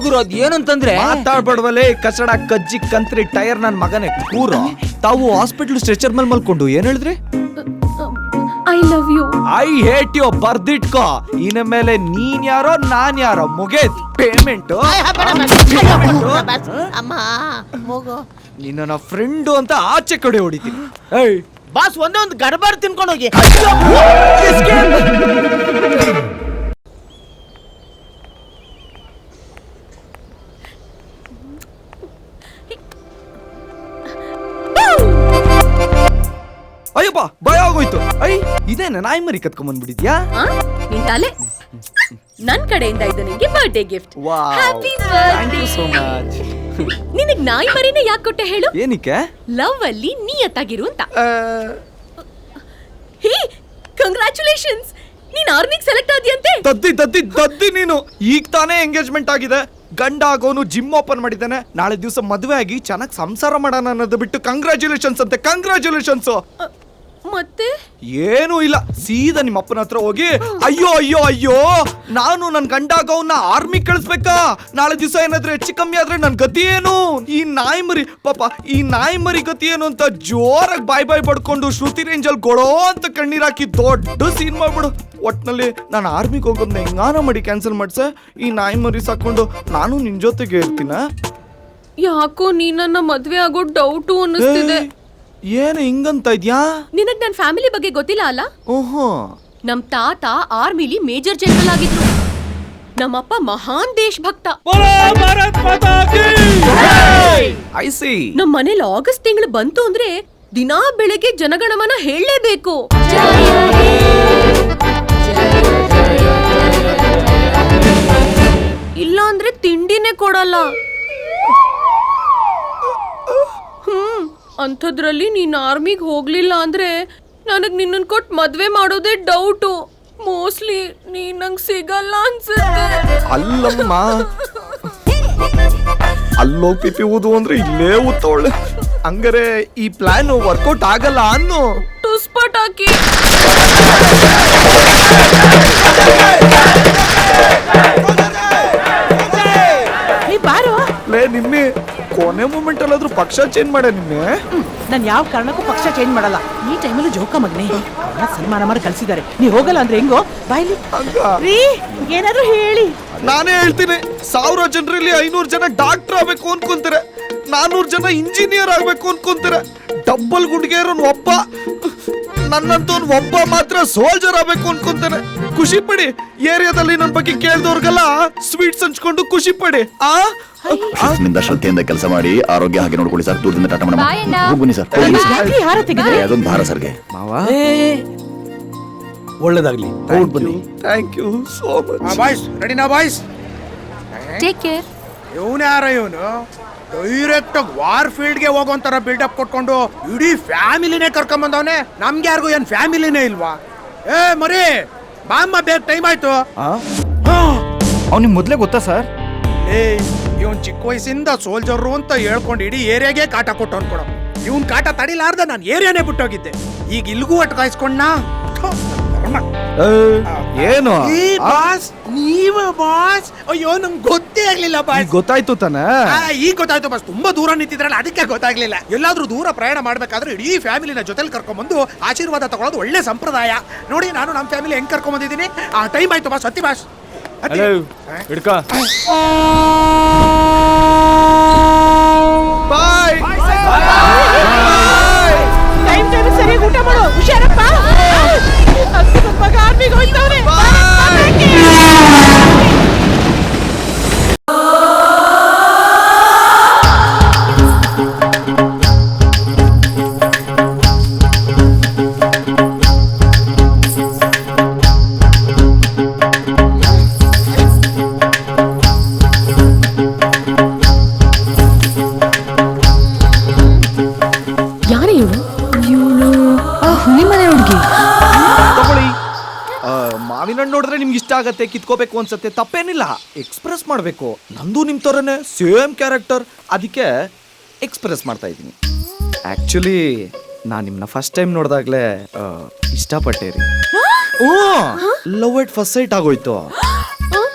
ಗುರು ಅದ್ ಏನಂತಂದ್ರೆ ಮಾತಾಡ್ಬಾರ್ದಲ್ಲೇ ಕಚಡ ಕಜ್ಜಿ ಕಂತ್ರಿ ಟೈರ್ ನನ್ ಮಗನೇ ಕೂರು. ತಾವು ಹಾಸ್ಪಿಟಲ್ ಸ್ಟ್ರೆಚರ್ ಮೇಲೆ ಮಲ್ಕೊಂಡು ಏನ್ ಹೇಳಿದ್ರಿ? I love you. I hate you ಬರ್ದಿಟ್ಕೋ. ಇನ್ನ ಮೇಲೆ ನೀನ್ ಯಾರೋ ನಾನ್ ಯಾರೋ ಮುಗೇತ್. ಪೇಮೆಂಟ್ ಅಮ್ಮ ಹೋಗು. ನಿನ್ನ ಫ್ರೆಂಡು ಅಂತ ಆಚೆ ಕಡೆ ಹೊಡಿತೀನಿ. ಬಾಸ್ ಒಂದೇ ಒಂದು ಗಡಬಾರ್ ತಿನ್ಕೊಂಡು ಹೋಗಿ. ಅಯ್ಯಪ್ಪ ಭಯ ಆಗೋಯ್ತು. ಇದೇನ ನಾಯಿ ಮರಿ ಕತ್ಕೊಂಡ್ ಬಂದ್ಬಿಟ್ಟಿದ್ಯಾ? ನಿನ್ ತಲೆ. ನನ್ ಕಡೆಯಿಂದ ಇದು ನಿಂಗೆ ಬರ್ಡೇ ಗಿಫ್ಟ್. Happy birthday. ನಿನಗ್ ನಾಯಿ ಮರಿನ ಯಾಕೆ ಕೊಟ್ಟೆ ಹೇಳು? ಏನಕ್ಕೆ? ಲವ್ ಅಲ್ಲಿ ನಿಯತ್ತಾಗಿರು ಅಂತ. ಹೇ ಕಂಗ್ರಾಚುಲೇಷನ್ಸ್, ನೀನ್ ಆರ್ಮಿಗ್ ಸೆಲೆಕ್ಟ್ ಆದ್ಯಂತೆ. ದದ್ದಿ ನೀನು. ಈಗ ತಾನೇ ಎಂಗೇಜ್ಮೆಂಟ್ ಆಗಿದೆ. ಗಂಡ ಆಗೋನು ಜಿಮ್ ಓಪನ್ ಮಾಡಿದ್ದಾನೆ. ನಾಳೆ ದಿವಸ ಮದುವೆ ಆಗಿ ಚೆನ್ನಾಗಿ ಸಂಸಾರ ಮಾಡೋಣ ಅನ್ನೋದು ಬಿಟ್ಟು ಕಂಗ್ರಾಚುಲೇಷನ್ಸ್ ಅಂತೆ. ಕಂಗ್ರಾಚುಲೇಷನ್ಸ್. ಮತ್ತೆ ಏನೂ ಇಲ್ಲ, ಸೀದಾ ನಿಮ್ಮ ಅಪ್ಪನ ಹತ್ರ ಹೋಗಿ ಅಯ್ಯೋ ಅಯ್ಯೋ ಅಯ್ಯೋ ನಾನು ನನ್ ಗಂಡ ಆಗೋನ್ನ ಆರ್ಮಿ ಕಳಿಸ್ಬೇಕಾ? ನಾಳೆ ದಿವಸ ಏನಾದ್ರೆ ಹೆಚ್ಚು ಕಮ್ಮಿ ಆದ್ರೆ ನನ್ ಗತಿ ಏನು? ಈ ನಾಯಿ ಮರಿ ಪಾಪ, ಈ ನಾಯಿ ಮರಿ ಗತಿ ಏನು ಅಂತ ಜೋರಾಗಿ ಬಾಯ್ ಬಡ್ಕೊಂಡು ಶ್ರುತಿ ರೇಂಜಲ್ ಗೊಳೋ ಅಂತ ಕಣ್ಣೀರ್ ಹಾಕಿ ದೊಡ್ಡ ಸೀನ್ ಮಾಡ್ಬಿಡು. ಒಟ್ನಲ್ಲಿ ನಾನು ಆರ್ಮಿಗೆ ಹೋಗೋದನ್ನ ಹೆಂಗಾನ ಮಾಡಿ ಕ್ಯಾನ್ಸಲ್ ಮಾಡ್ಸೆ. ಈ ನಾಯಿ ಮರಿ ಸಾಕೊಂಡು ನಾನು ನಿನ್ ಜೊತೆಗೆ ಇರ್ತೀನ. ಯಾಕೋ ನೀ ನನ್ನ ಮದ್ವೆ ಆಗೋ ಡೌಟು ಅನ್ನಿಸ್ತಿದೆ. ಏನು ಹಿಂಗಂತ ಇದ್ಯಾ? ನಿನಗ್ ನನ್ ಫ್ಯಾಮಿಲಿ ಬಗ್ಗೆ ಗೊತ್ತಿಲ್ಲ ಅಲ್ಲ? ಓಹೋ. ನಮ್ ತಾತ ಆರ್ಮಿಲಿ ಮೇಜರ್ ಜನರಲ್ ಆಗಿದ್ರು. ನಮ್ಮಪ್ಪ ಮಹಾನ್ ದೇಶಭಕ್ತ. I C. ನಮ್ ಮನೇಲಿ ಆಗಸ್ಟ್ ತಿಂಗಳು ಬಂತು ಅಂದ್ರೆ ದಿನಾ ಬೆಳಗ್ಗೆ ಜನಗಣಮನ ಹೇಳಲೇಬೇಕು. ಇಲ್ಲ ಅಂದ್ರೆ ತಿಂಡಿನೇ ಕೊಡಲ್ಲ. ಅಂಥದ್ರಲ್ಲಿ ನೀನ್ ಆರ್ಮಿಗ್ ಹೋಗ್ಲಿಲ್ಲ ಅಂದ್ರೆ ನನಗ್ ನಿನ್ನನ್ ಕೊಟ್ಟು ಮದ್ವೆ ಮಾಡೋದೇ ಡೌಟು. ಮೋಸ್ಟ್ಲಿ ನೀ ನಂಗ್ ಸಿಗಲ್ಲ ಅನ್ಸುತ್ತೆ. ಅಲ್ಲಮ್ಮ, ಅಲ್ಲೋ ಪಿಪಿ ಊದು ಅಂದ್ರೆ ಇಲ್ಲೇ ಊತವಳೆ. ಹಂಗಾರೆ ಈ ಪ್ಲಾನ್ ವರ್ಕೌಟ್ ಆಗಲ್ಲ ಅನ್ನು. ಟುಸ್ಪಟ್ ಹಾಕಿ. ಬಾರೋ ಲೇ ನಿನ್ನೆ ಕೊನೆ ಮೂಮೆಂಟ್ ಅಲ್ಲಾದ್ರೂ ಪಕ್ಷ ಚೇಂಜ್ ಮಾಡ. ನಿನ್ನೆ ನಾನು ಯಾವ ಕಾರಣಕ್ಕೂ ಪಕ್ಷ ಚೇಂಜ್ ಮಾಡಲ್ಲ. ಈ ಟೈಮಲ್ಲಿ ಜೋಕ ಮಗನೇ ಸನ್ಮಾನ ಮಾಡಿ ಕಳ್ಸಿದ್ದಾರೆ. ನೀ ಹೋಗಲ್ಲ ಅಂದ್ರೆ ಹೆಂಗೋ? ಬಾಯ್ಲಿ ರೀ ಏನಾದ್ರು ಹೇಳಿ. ನಾನೇ ಹೇಳ್ತೀನಿ, 1000 ಜನರಲ್ಲಿ 500 ಜನ ಡಾಕ್ಟರ್ ಆಗ್ಬೇಕು ಅನ್ಕೊಂತಾರೆ, 400 ಜನ ಇಂಜಿನಿಯರ್ ಆಗ್ಬೇಕು ಅನ್ಕೊಂತಾರೆ. ಡಬ್ಬಲ್ ಗುಡ್ಗೆ ಇರೋನ್ ಒಬ್ಬ, ನನ್ನಂತವ್ನು ಒಬ್ಬ ಮಾತ್ರ ಸೋಲ್ಜರ್ ಆಗ್ಬೇಕು ಅನ್ಕೊಂತಾನೆ. ಖುಷಿ ಪಡಿ. ಏರಿಯಾದಲ್ಲಿ ನನ್ನ ಬಗ್ಗೆ ಕೇಳ್ದವ್ರಿಗೆಲ್ಲ ಸ್ವೀಟ್ಸ್ ಹಂಚ್ಕೊಂಡು ಖುಷಿ ಪಡಿ. ನಿಂದ ಶ್ರದ್ಧೆಯಿಂದ ಕೆಲಸ ಮಾಡಿ ಆರೋಗ್ಯ ಹಾಗೆ ನೋಡ್ಕೊಳ್ಳಿ ಸರ್. ದೂರದಿಂದ ಟಾಟಾ ಮಾಡೋಣ. ಹೋಗ್ಬನ್ನಿ ಸರ್. ಅದೊಂದು ಭಾರ ಸರ್ಗೆ. ಒಳ್ಳೇದಾಗ್ಲಿ. ಬನ್ನಿ. Thank you so much. Boys ready ನಾ ಬಾಯ್ಸ್? Take care. ಇವನು ಯಾರ ಇವನು ಡೈರೆಕ್ಟ್ ಆಗಿ ವಾರ್ ಫೀಲ್ಡ್ಗೆ ಹೋಗೋಂತರ ಬಿಲ್ಡಪ್ ಕೊಟ್ಕೊಂಡು ಇಡೀ ಫ್ಯಾಮಿಲಿನೇ ಕರ್ಕೊಂಬಂದವನೆ. ನಮ್ಗೆ ಯಾರಿಗೂ ಏನ್ ಫ್ಯಾಮಿಲಿನೇ ಇಲ್ವಾ? ಏ ಮರಿ ಬಾಮ್ಮ, ಬೇಗ ಟೈಮ್ ಆಯ್ತು. ಅವ್ನಿಗೆ ಮೊದಲೇ ಗೊತ್ತಾ ಸರ್? ಏ ಇವನ್ ಚಿಕ್ಕ ವಯಸ್ಸಿಂದ ಸೋಲ್ಜರು ಅಂತ ಹೇಳ್ಕೊಂಡು ಇಡೀ ಏರಿಯಾಗೆ ಕಾಟ ಕೊಟ್ಟು ಅನ್ಕೊಡ. ಇವನ್ ಕಾಟ ತಡಿಲಾರ್ದ ನಾನು ಏರಿಯಾನೇ ಬಿಟ್ಟೋಗಿದ್ದೆ. ಈಗ ಇಲ್ಗೂ ಅಟ್ಕಾಯಿಸ್ಕೊಂಡ. ಏನು ಬಾಸ್, ನೀವ ಬಾಸ್? ಅಯ್ಯೋ ನಂಗೆ ಗೊತ್ತೇ ಆಗ್ಲಿಲ್ಲ ಬಾಸ್. ಗೊತ್ತಾಯ್ತು ತಾನೆ? ಈಗ ಗೊತ್ತಾಯ್ತು ಬಾಸ್. ತುಂಬಾ ದೂರ ನಿಂತಿದ್ರಲ್ಲ, ಅದಕ್ಕೆ ಗೊತ್ತಾಗ್ಲಿಲ್ಲ. ಎಲ್ಲಾದ್ರೂ ದೂರ ಪ್ರಯಾಣ ಮಾಡ್ಬೇಕಾದ್ರೆ ಇಡೀ ಫ್ಯಾಮಿಲಿನ ಜೊತೆಲಿ ಕರ್ಕೊಂಡ್ಬಂದು ಆಶೀರ್ವಾದ ತಗೊಳ್ಳೋದು ಒಳ್ಳೆ ಸಂಪ್ರದಾಯ. ನೋಡಿ, ನಾನು ನಮ್ಮ ಫ್ಯಾಮಿಲಿ ಹೆಂಗ್ ಕರ್ಕೊಂಡ್ಬಂದಿದ್ದೀನಿ. ಟೈಮ್ ಆಯ್ತು ಬಾಸ್, ಹತ್ತಿ ಬಾಸ್. ಹಿಡ್ಕ. ಬಾಯ್. ಟೈಮ್ ಸರಿಯಾಗಿ ಊಟ ಮಾಡು. ಹುಷಾರಪ್ಪ. ಆರ್ಮಿಗೆ ಹೋಗ್ತಾವ್ರೆ. ಯಾರೇ ಇವಳು? ಹುಲಿ ಮನೆ ಹುಡುಗಿ. ತಗೊಳ್ಳಿ. ಮಾವಿನ ಹಣ್ಣು ನೋಡಿದ್ರೆ ನಿಮ್ಗೆ ಇಷ್ಟ ಆಗತ್ತೆ, ಕಿತ್ಕೋಬೇಕು ಅನ್ಸತ್ತೆ, ತಪ್ಪೇನಿಲ್ಲ. ಎಕ್ಸ್ಪ್ರೆಸ್ ಮಾಡಬೇಕು. ನಂದು ನಿಮ್ ತರನೇ ಸೇಮ್ ಕ್ಯಾರೆಕ್ಟರ್, ಅದಕ್ಕೆ ಎಕ್ಸ್ಪ್ರೆಸ್ ಮಾಡ್ತಾ ಇದ್ದೀನಿ. ಆಕ್ಚುಲಿ ನಾನು ನಿಮ್ಮನ್ನ ಫಸ್ಟ್ ಟೈಮ್ ನೋಡಿದಾಗ್ಲೇ ಇಷ್ಟಪಟ್ಟೆ ರೀ. ಲವ್ ಎಟ್ ಫಸ್ಟ್ ಸೈಟ್ ಆಗೋಯ್ತು.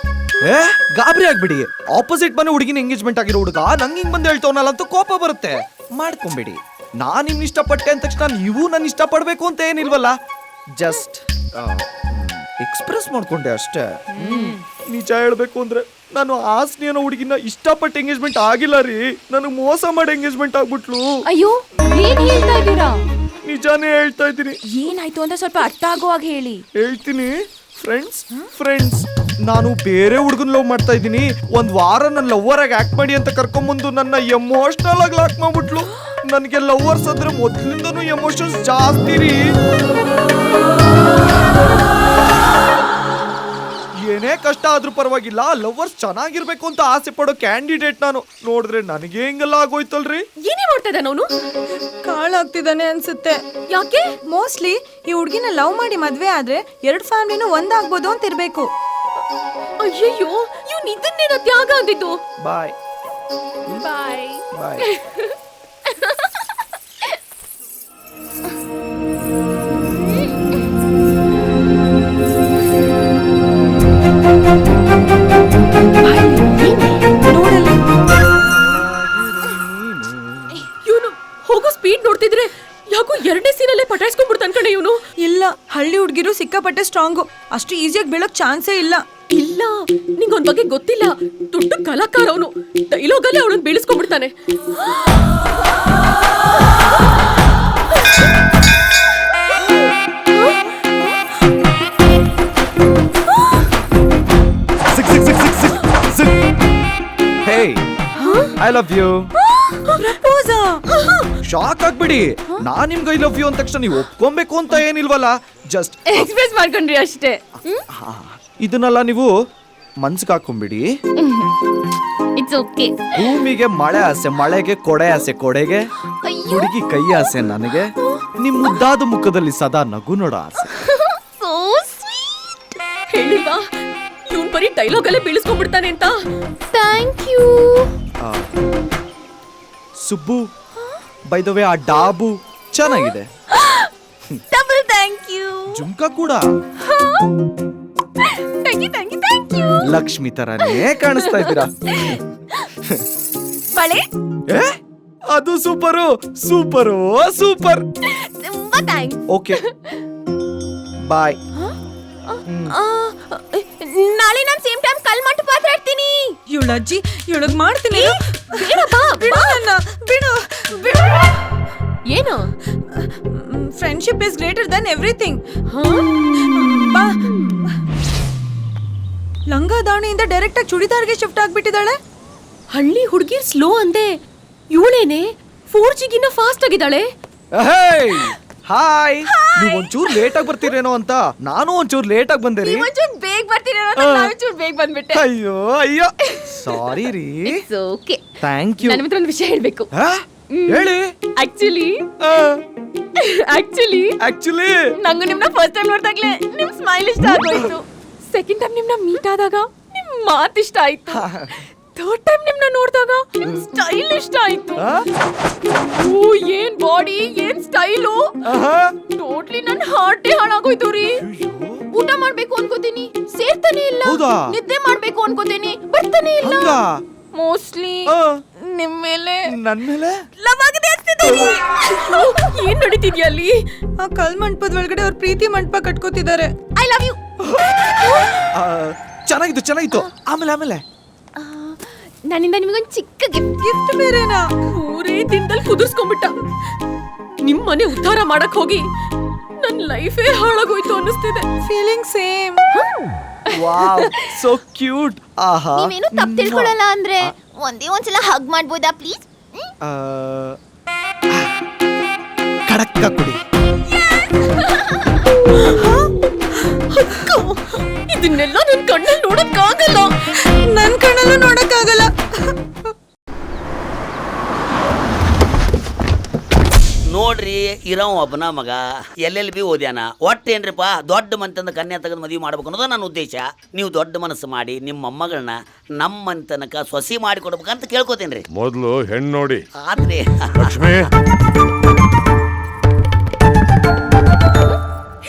ಗಾಬರಿ ಆಗ್ಬಿಡಿ. ಆಪೋಸಿಟ್ ಮನೆ ಹುಡುಗಿನ ಎಂಗೇಜ್ಮೆಂಟ್ ಆಗಿರೋ ಹುಡುಗ ನಂಗೆ ಹಿಂಗ್ ಬಂದು ಹೇಳ್ತವನಲ್ಲ ಅಂತ ಕೋಪ ಬರುತ್ತೆ. ಮಾಡ್ಕೊಂಬಿಡಿ. ನಾನು ನಿಮ್ನ ಇಷ್ಟಪಟ್ಟೆ ಅಂದ ತಕ್ಷಣ ನೀವು ನನ್ನ ಇಷ್ಟಪಡ್ಬೇಕು ಅಂತ ಏನಿಲ್ವಲ್ಲ. ಜಸ್ಟ್ ಎಕ್ಸ್ಪ್ರೆಸ್ ಮಾಡ್ಕೊಂಡೆ ಅಷ್ಟೇ. ನಿಜ ಹೇಳ್ಬೇಕು ಅಂದ್ರೆ ನಾನು ಆಸ್ನಿ ಅನ್ನೋ ಹುಡುಗಿನ ಇಷ್ಟಪಟ್ಟು ಎಂಗೇಜ್ಮೆಂಟ್ ಆಗಿಲ್ಲ ರೀ. ನನಗೆ ಮೋಸ ಮಾಡಿ ಎಂಗೇಜ್ಮೆಂಟ್ ಆಗ್ಬಿಟ್ಲು. ಅಯ್ಯೋ, ಏನ್ ಹೇಳ್ತಾ ಇದ್ದೀರಾ? ನಿಜಾನೇ ಹೇಳ್ತಾ ಇದ್ದೀನಿ. ಏನಾಯ್ತು ಅಂತ ಸ್ವಲ್ಪ ಅರ್ಥ ಆಗುವಾಗ ಹೇಳಿ. ಹೇಳ್ತೀನಿ. ಫ್ರೆಂಡ್ಸ್ ನಾನು ಬೇರೆ ಹುಡುಗನ್ ಲವ್ ಮಾಡ್ತಾ ಇದ್ದೀನಿ. ಒಂದ್ ವಾರ ನನ್ನ ಲವ್ವರ್ ಆಗಿ ಆಕ್ಟ್ ಮಾಡಿ ಅಂತ ಕರ್ಕೊಂಬಂದು ನನ್ನ ಎಮೋಷನಲ್ ಆಗಿ ಲಾಕ್ ಮಾಡ್ಬಿಟ್ಲು. ನನಗೆ ಲವ್ವರ್ಸ್ ಅಂದ್ರೆ ಮೊದ್ಲಿಂದನೂ ಎಮೋಷನ್ಸ್ ಜಾಸ್ತಿ ರೀ. ಏನೇ ಕಷ್ಟ ಆದ್ರೂ ಪರವಾಗಿಲ್ಲ, ಲವ್ವರ್ಸ್ ಚೆನ್ನಾಗಿರ್ಬೇಕು ಅಂತ ಆಸೆ ಪಡೋ ಕ್ಯಾಂಡಿಡೇಟ್ ನಾನು. ನೋಡಿದ್ರೆ ನನಗೆ ಹಿಂಗೆಲ್ಲ ಆಗೋಯ್ತಲ್ರಿ. ಏನೇ ಮಾಡ್ತಾ ಇದ್ದಾನ ಅವನು? ಕಾಳಾಗ್ತಿದ್ದಾನೆ ಅನ್ಸುತ್ತೆ. ಯಾಕೆ? ಮೋಸ್ಟ್ಲಿ ಈ ಹುಡ್ಗಿನ ಲವ್ ಮಾಡಿ ಮದ್ವೆ ಆದ್ರೆ ಎರಡು ಫ್ಯಾಮಿಲಿನೂ ಒಂದಾಗ್ಬೋದು ಅಂತ ಇರ್ಬೇಕು. ಅಯ್ಯಯ್ಯೋ, ಇವ್ನು ಇದನ್ನೇನ ತ್ಯಾಗ ಅಂದಿದ್ದು? ಬಾಯ್ ಬಾಯ್ ಬಾಯ್. ಇವನು ಹೋಗೋ ಸ್ಪೀಡ್ ನೋಡ್ತಿದ್ರೆ ಯಾಕೋ ಎರಡನೇ ಸೀನಲ್ಲೇ ಪಟಾಯಿಸ್ಕೊಂಡ್ಬಿಡ್ತಾನ ಕಣೆ ಇವನು. ಇಲ್ಲ, ಹಳ್ಳಿ ಹುಡ್ಗಿರು ಸಿಕ್ಕಾಪಟ್ಟೆ ಸ್ಟ್ರಾಂಗು. ಅಷ್ಟು ಈಸಿಯಾಗಿ ಬೀಳಕ್ ಚಾನ್ಸೇ ಇಲ್ಲ. ಇಲ್ಲ, ನಿಂಗೊಂದ್ ಬಗ್ಗೆ ಗೊತ್ತಿಲ್ಲ. ದೊಡ್ಡ ಕಲಾಕಾರ ಅವನು. ಡೈಲಾಗಲ್ಲೇ ಅವಳನ್ನ ಬೀಳಿಸ್ಕೊಂಡ್ಬಿಡ್ತಾನೆ. ಹೇ, ಐ ಲವ್ ಯು. ಪ್ರಪೋಸಾ? ಶಾಕ್ ಆಗ್ಬಿಡಿ. ನಾನ್ ನಿಮ್ಗೆ ಐ ಲವ್ ಯು ಅಂದ ತಕ್ಷಣ ನೀವು ಒಪ್ಕೊಬೇಕು ಅಂತ ಏನಿಲ್ವಲ್ಲ. ಜಸ್ಟ್ ಎಕ್ಸ್ಪ್ರೆಸ್ ಮಾಡ್ಕೊಂಡ್ರಿ ಅಷ್ಟೇ. ಇದನ್ನೆಲ್ಲ ನೀವು ಮನ್ಸಿಗೆ ಹಾಕೊಂಬಿಡಿ. It's okay. ಭೂಮಿಗೆ ಮಳೆ ಆಸೆ, ಮಳೆಗೆ ಕೊಡೆ ಆಸೆ, ಕೊಡೆಗೆ ಹುಡುಗಿ ಕೈ ಆಸೆ, ನನಗೆ ನಿಮ್ ಮುದ್ದಾದ ಮುಖದಲ್ಲಿ ಸದಾ ನಗು ನೋಡೋ ಆಸೆ. So sweet. ಹೇಳಿಲ್ವಾ ಇವನ್ ಬರೀ ಡೈಲಾಗಲ್ಲೇ ಬೀಳಿಸ್ಕೊಂಡ್ಬಿಡ್ತಾನೆ ಅಂತ? Thank you. Subbu, by the way ಆ ಡಾಬು ಚೆನ್ನಾಗಿದೆ. Double thank you. ಜುಮ್ಕಾ ಕೂಡ ಥ್ಯಾಂಕ್ ಯು. ಲಕ್ಷ್ಮಿ ತರಾನೇ ಕಾಣಿಸ್ತಾ ಇದ್ದೀರಾ. ಬಳೆ ಏ, ಅದು ಸೂಪರು ಸೂಪರು ಸೂಪರ್. ತುಂಬಾ ಥ್ಯಾಂಕ್ಸ್. ಓಕೆ, ಬಾಯ್. ನಾಳೆ ನಾನು ಸೇಮ್ ಟೈಮ್ ಕಲ್ ಮಟ್ಟ ಪಾತ್ರ ಇಡ್ತೀನಿ. ಇವಳ ಅಜ್ಜಿ ಇವಳಗ್ ಮಾಡ್ತೀನಿ. ಬಿಡು. ಏನು? Friendship is greater than everything. ಬಾ. ಲಂಗ ದಾವಣಿಯಿಂದ ಡೈರೆಕ್ಟ್ ಆಗಿ ಚೂಡಿದಾರ್ಗೆ ಶಿಫ್ಟ್ ಆಗ್ಬಿಟ್ಟಿದ್ದಾಳೆ. ಹಳ್ಳಿ ಹುಡುಗಿ ಸ್ಲೋ ಅಂದೆ, ಇವಳೇನೆ 4G ಗಿನ್ನ ಫಾಸ್ಟ್ ಆಗಿದ್ದಾಳೆ. ಹಾಯ್ ನೀವ್ ಒಂಚೂರ್ ಲೇಟ್ ಆಗಿ ಬರ್ತೀರೇನೋ ಅಂತ ನಾನು ಒಂಚೂರ್ ಲೇಟ್ ಆಗಿ ಬಂದೆ ರೀ. ಒಂಚೂರು ಬೇಗ ಬರ್ತೀರಾ ನಾವೊಂಚೂರು ಬೇಗ ಬಂದ್ಬಿಟ್ಟೆ. ಅಯ್ಯೋ ಅಯ್ಯೋ ಸಾರಿ ರೀ. Okay, thank you. ನನ್ನ ಹತ್ರ ಒಂದು ವಿಷಯ ಹೇಳ್ಬೇಕು. ಹೇಳಿ. ಆಕ್ಚುಲಿ ನಂಗೂ ನಿಮ್ನ ಫಸ್ಟ್ ಟೈಮ್ ನೋಡ್ದಾಗ್ಲೇ ನಿಮ್ ಸ್ಮೈಲ್ ಇಷ್ಟ ಆಗೋಯ್ತು. ಸೆಕೆಂಡ್ ಟೈಮ್ ನಿಮ್ನ ಮೀಟ್ ಆದಾಗ ನಿಮ್ ಮಾತ್ ಇಷ್ಟ ಆಯ್ತು. ಥರ್ಡ್ ಟೈಮ್ ನಿಮ್ನ ನೋಡಿದಾಗ ನಿಮ್ ಸ್ಟೈಲ್ ಇಷ್ಟ ಆಯ್ತು. ಓ ಏನ್ ಬಾಡಿ, ಏನ್ ಸ್ಟೈಲು, ಟೋಟ್ಲಿ ನನ್ ಹಾರ್ಟೇ ಹಾಳಾಗೋಯ್ತು ರೀ. ಊಟ ಮಾಡ್ಬೇಕು ಅನ್ಕೋತೀನಿ, ಸೇರ್ತಾನೆ ಇಲ್ಲ. ನಿದ್ದೆ ಮಾಡ್ಬೇಕು ಅನ್ಕೋತೀನಿ, ಬರ್ತಾನೆ ಇಲ್ಲ. ಮೋಸ್ಟ್ಲಿ ನಿಮ್ ಮೇಲೆ ನನ್ ಮೇಲೆ ಲವ್ ಆಗಿದೆ ಅನ್ಸ್ತಿದೆ. ಏನ್ ನಡೀತಿದ್ಯಾ ಅಲ್ಲಿ? ಆ ಕಲ್ ಮಂಟಪದ ಒಳಗಡೆ ಅವ್ರ ಪ್ರೀತಿ ಮಂಟಪ ಕಟ್ಕೋತಿದ್ದಾರೆ. I love you. ಚೆನ್ನಾಗಿತ್ತು. ಆಮೇಲೆ ನನ್ನಿಂದ ನಿಮಗೊಂದು ಚಿಕ್ಕ ಗಿಫ್ಟ್ ಬೇರೆನಾ? 3 ದಿನದಲ್ಲಿ ಕುದುರ್ಸ್ಕೊಂಡ್ಬಿಟ್ಟ. ನಿಮ್ ಮನೆ ಉದ್ಧಾರ ಮಾಡಕ್ ಹೋಗಿ ನನ್ ಲೈಫೇ ಹಾಳಾಗೋಯ್ತು ಅನ್ನಿಸ್ತಿದೆ. Feeling same. Wow so cute. ಆಹಾ, ನೀವೇನು ತಪ್ಪು ತಿಳ್ಕೊಳ್ಳಲ್ಲ ಅಂದ್ರೆ ಒಂದ್ಸಲ ಹಗ್ ಮಾಡ್ಬೋದಾ ಪ್ಲೀಸ್? ಕಡಕ್ಕ ಕುಡಿ. ಇದನ್ನೆಲ್ಲ ನನ್ ಕಣ್ಣಲ್ಲಿ ನೋಡಕ್ಕಾಗಲ್ಲ. ನನ್ ಕಣ್ಣಲ್ಲೂ ನೋಡಕ್ಕಾಗಲ್ಲ. ನೋಡ್ರಿ, ಇರೋ ಒಬ್ಬನ ಮಗ LLB ಓದ್ಯಾನ. ಒಟ್ಟೇನ್ರಿಪ್ಪ ದೊಡ್ಡ ಮಂತನ ಕನ್ಯಾ ತೆಗೆದು ಮದುವೆ ಮಾಡ್ಬೇಕು ಅನ್ನೋದು ನನ್ನ ಉದ್ದೇಶ. ನೀವು ದೊಡ್ಡ ಮನಸ್ಸು ಮಾಡಿ ನಿಮ್ಮ ಮೊಮ್ಮಗಳನ್ನ ನಮ್ಮ ಮಂತನಕ ಸೊಸಿ ಮಾಡಿ ಕೊಡ್ಬೇಕಂತ ಕೇಳ್ಕೊತೇನ್ರಿ. ಮೊದಲು ಹೆಣ್ಣು ನೋಡಿ. ಆದ್ರಿ ಲಕ್ಷ್ಮಿ,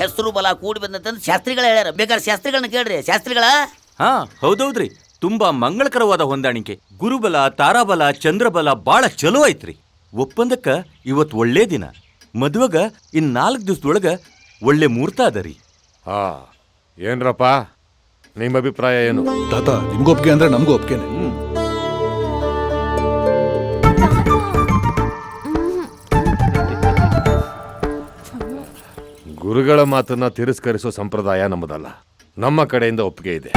ಹೆಸರು ಬಲ ಕೂಡಿ ಬಂದಂತ ಶಾಸ್ತ್ರಿಗಳ ಹೇಳ್ಯಾರ. ಬೇಕಾದ್ರೆ ಶಾಸ್ತ್ರಿಗಳನ್ನ ಕೇಳ್ರಿ. ಶಾಸ್ತ್ರಿಗಳ ಹೌದೌದ್ರಿ, ತುಂಬಾ ಮಂಗಳಕರವಾದ ಹೊಂದಾಣಿಕೆ. ಗುರುಬಲ, ತಾರಾಬಲ, ಚಂದ್ರಬಲ ಬಾಳ ಚಲೋ ಐತ್ರಿ. ಒಪ್ಪಂದಕ್ಕ ಇವತ್ತು ಒಳ್ಳೆ ದಿನ. ಮದುವೆಗ ಇನ್ 4 ದಿವಸದೊಳಗ ಒಳ್ಳೆ ಮುಹೂರ್ತ ಅದರಿ. ಏನ್ರಪ್ಪ ನಿಮ್ಮ ಅಭಿಪ್ರಾಯ ಏನು? ತಾತ ನಿಮ್ಗೊಪ್ಪಿಗೆ ಅಂದ್ರೆ ನಮಗೂ ಒಪ್ಪಿಗೆನೆ. ಗುರುಗಳ ಮಾತನ್ನ ತಿರಸ್ಕರಿಸೋ ಸಂಪ್ರದಾಯ ನಮ್ಮದಲ್ಲ. ನಮ್ಮ ಕಡೆಯಿಂದ ಒಪ್ಪಿಗೆ ಇದೆ.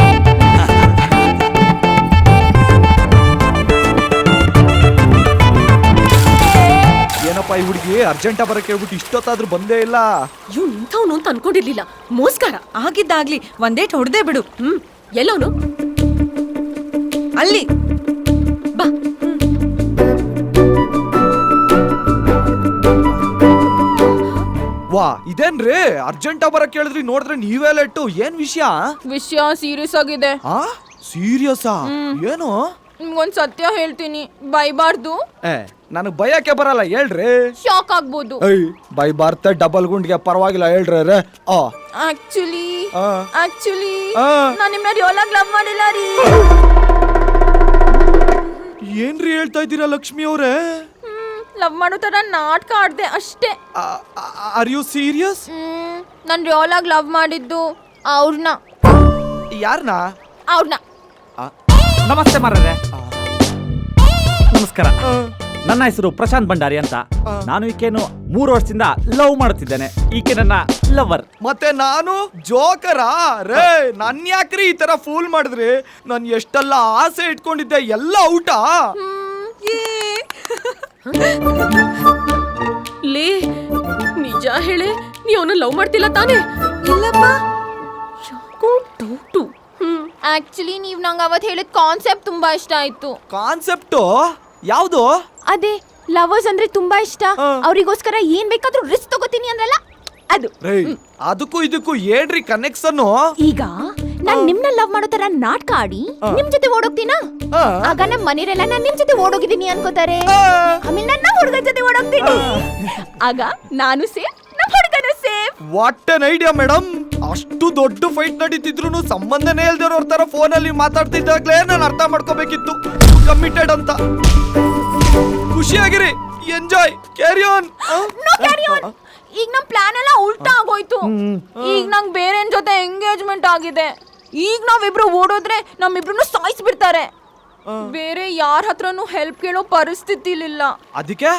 ಏನಪ್ಪ ಈ ಹುಡುಗಿ ಅರ್ಜೆಂಟ ಬರಕ್ಕೆ ಹೇಳ್ಬಿಟ್ಟು ಇಷ್ಟೊತ್ತಾದ್ರೂ ಬಂದೇ ಇಲ್ಲ. ಇವ್ ನಿಂತವನು ಅಂತ ಅನ್ಕೊಂಡಿರ್ಲಿಲ್ಲ. ಮೋಸ್ಕಾರ ಆಗಿದ್ದಾಗ್ಲಿ ಒಂದೇಟ್ ಹೊಡೆದೇ ಬಿಡು. ಎಲ್ಲವನು ಅಲ್ಲಿ ಬಾ. ವಾ ಇದೇನ್ರಿ ಅರ್ಜೆಂಟ ಬರಕ್ಕೆ ಹೇಳಿದ್ರಿ, ನೋಡಿದ್ರೆ ನೀವೇ ಲೇಟು. ಏನ್ ವಿಷಯ ಸೀರಿಯಸ್ ಆಗಿದೆ. ಸೀರಿಯಸ್ಸಾ? ಏನು? ನಿಮ್ಗೊಂದ್ ಸತ್ಯ ಹೇಳ್ತೀನಿ, ಬೈಬಾರ್ದು. ನನಗ್ ಬಯಕ್ಕೆ ಬರಲ್ಲ, ಹೇಳ್ರಿ. ಶಾಕ್ ಆಗ್ಬೋದು. ಬೈಬಾರ್ತೆ ಡಬಲ್ ಗುಂಡ್ಗೆ ಪರವಾಗಿಲ್ಲ, ಹೇಳ್ರಿ. ಆಕ್ಚುಲಿ ನಾನ್ ನಿಮ್ನ ರಿಯಲ್ ಲವ್ ಮಾಡಿಲ್ಲ ರೀ. ಏನ್ರಿ ಹೇಳ್ತಾ ಇದ್ದೀರಾ ಲಕ್ಷ್ಮಿ ಅವ್ರೆ? ಲವ್ ಮಾಡೋ ತರ ನಾಟಕ ಆಡ್ದೆ ಅಷ್ಟೇ. Are you serious? ನಾನ್ ರಿಯಲ್ ಆಗಿ ಲವ್ ಮಾಡಿದ್ದು ಅವ್ರನ್ನ. ಯಾರನ್ನ? ಅವ್ರನ್ನ. ನಮಸ್ತೆ ಮಾರ್ರೆ. ನಮಸ್ಕಾರ. ನನ್ನ ಹೆಸರು ಪ್ರಶಾಂತ್ ಭಂಡಾರಿ ಅಂತ. ನಾನು ಈಕೆನು 3 ವರ್ಷದಿಂದ ಲವ್ ಮಾಡ್ತಿದ್ದೇನೆ. ಈಕೆ ನನ್ನ ಲವರ್. ಮತ್ತೆ ನಾನು ಜೋಕರಾ ರೇ? ನನ್ ಯಾಕ್ರಿ ಈ ತರ ಫೂಲ್ ಮಾಡಿದ್ರಿ? ನಾನು ಎಷ್ಟೆಲ್ಲ ಆಸೆ ಇಟ್ಕೊಂಡಿದ್ದೆ, ಎಲ್ಲ ಔಟಾ? ಲೇ, ನಿಜ ಹೇಳೆ, ನೀ ಅವನ ಲವ್ ಮಾಡ್ತಿಲ್ಲ ತಾನೇ? ಇಲ್ಲಪ್ಪ. ಯಾಕೋ ಡೌಟು. ಆಕ್ಚುಲಿ ನೀವ್ ನಂಗೆ ಅವತ್ತು ಹೇಳಿದ ಕಾನ್ಸೆಪ್ಟ್ ತುಂಬಾ ಇಷ್ಟ ಆಯ್ತು. ಕಾನ್ಸೆಪ್ಟು ಯಾವುದು? ಅದೇ ಲವರ್ಸ್ ಅಂದ್ರೆ ತುಂಬಾ ಇಷ್ಟ, ಅವರಿಗೋಸ್ಕರ ಏನ್ ಬೇಕಾದ್ರೂ ರಿಸ್ಕ್ ತಗೋತೀನಿ ಅಂದ್ರಲ್ಲ ಅದು. ಅದಕ್ಕೂ ಇದಕ್ಕೂ ಏನ್ರಿ ಕನೆಕ್ಷನ್? ಈಗ ನಾನ್ ನಿಮ್ನ ಲವ್ ಮಾಡೋ ತರ ನಾಟಕ ಆಡಿ ನಿಮ್ ಜೊತೆ ಓಡೋಗ್ತೀನಾ? ಆಗ ನಮ್ ಮನೆಯವರೆಲ್ಲ ನಾನ್ ನಿಮ್ ಜೊತೆ ಓಡೋಗಿದ್ದೀನಿ ಅನ್ಕೋತಾರೆ. ಆಮೇಲೆ ನನ್ನ ಹುಡುಗ ಜೊತೆ ಓಡೋಗ್ತೀನಿ. ಆಗ ನಾನು ಸೇಫ್, ನಮ್ ಹುಡುಗನು safe. What N idea madam. ಅಷ್ಟು ದೊಡ್ಡ ಫೈಟ್ ನಡೀತಿದ್ರು ಸಂಬಂಧನೇ ಇಲ್ದಿರೋರ್ ತರ ಫೋನಲ್ಲಿ ಮಾತಾಡ್ತಿದ್ದಾಗ್ಲೇ ನಾನು ಅರ್ಥ ಮಾಡ್ಕೋಬೇಕಿತ್ತು ಕಮಿಟೆಡ್ ಅಂತ. ಖುಷಿಯಾಗಿರಿ, ಎಂಜಾಯ್, ಕ್ಯಾರಿ ಆನ್. ಈಗ ನಮ್ ಪ್ಲಾನ್ ಎಲ್ಲ ಉಲ್ಟಾ ಆಗೋಯ್ತು. ಈಗ ನಂಗ್ ಬೇರೆ ಜೊತೆ ಎಂಗೇಜ್ಮೆಂಟ್ ಆಗಿದೆ. ಈಗ ನಾವಿಬ್ರು ಓಡೋದ್ರೆ ನಮ್ಮಿಬ್ರು ಸಾಯಿಸ್ಬಿಡ್ತಾರೆ. ಬೇರೆ ಯಾರ ಹತ್ರನೂ ಹೆಲ್ಪ್ ಕೇಳೋ ಪರಿಸ್ಥಿತಿಲಿಲ್ಲ. ಅದಕ್ಕೆ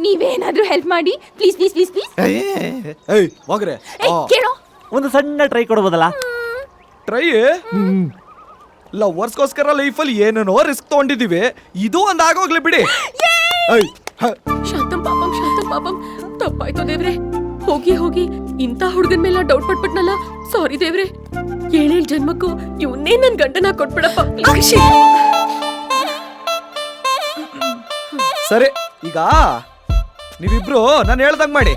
ನೀವೇನಾದ್ರೂ ಹೆಲ್ಪ್ ಮಾಡಿ ಪ್ಲೀಸ್ ಪ್ಲೀಸ್ ಪ್ಲೀಸ್ ಪ್ಲೀಸ್. ಹೋಗ್ರೆ ಕೇಳೋ, ಒಂದು ಸಣ್ಣ ಟ್ರೈ ಕೊಡ್ಬೋದಲ್ಲ? ಟ್ರೈ? ಲವರ್ಸ್ಗೋಸ್ಕರ ಲೈಫಲ್ಲಿ ಏನೇನೋ ರಿಸ್ಕ್ ತಗೊಂಡಿದೀವಿ, ಇದು ಒಂದ್ ಆಗೋಗ್ಲಿ ಬಿಡಿ. ಶಾಂತಂ ಪಾಪಂ ತಪ್ಪಾಯ್ತು ದೇವ್ರೆ. ಹೋಗಿ ಹೋಗಿ ಇಂಥ ಹುಡುಗನ್ ಮೇಲೆ ಡೌಟ್ ಪಟ್ಬಿಟ್ನಲ್ಲ. ಸಾರಿ ದೇವ್ರೆ, 7 ಜನ್ಮಕ್ಕೂ ಇವನ್ನೇ ನನ್ ಗಂಡನ ಕೊಟ್ಬಿಡಪ್ಪ. ಸರಿ, ಈಗ ನೀವಿಬ್ರು ನಾನು ಹೇಳ್ದಂಗ್ ಮಾಡಿ.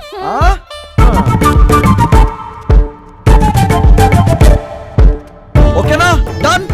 ಓಕೆನಾ? ಡನ್.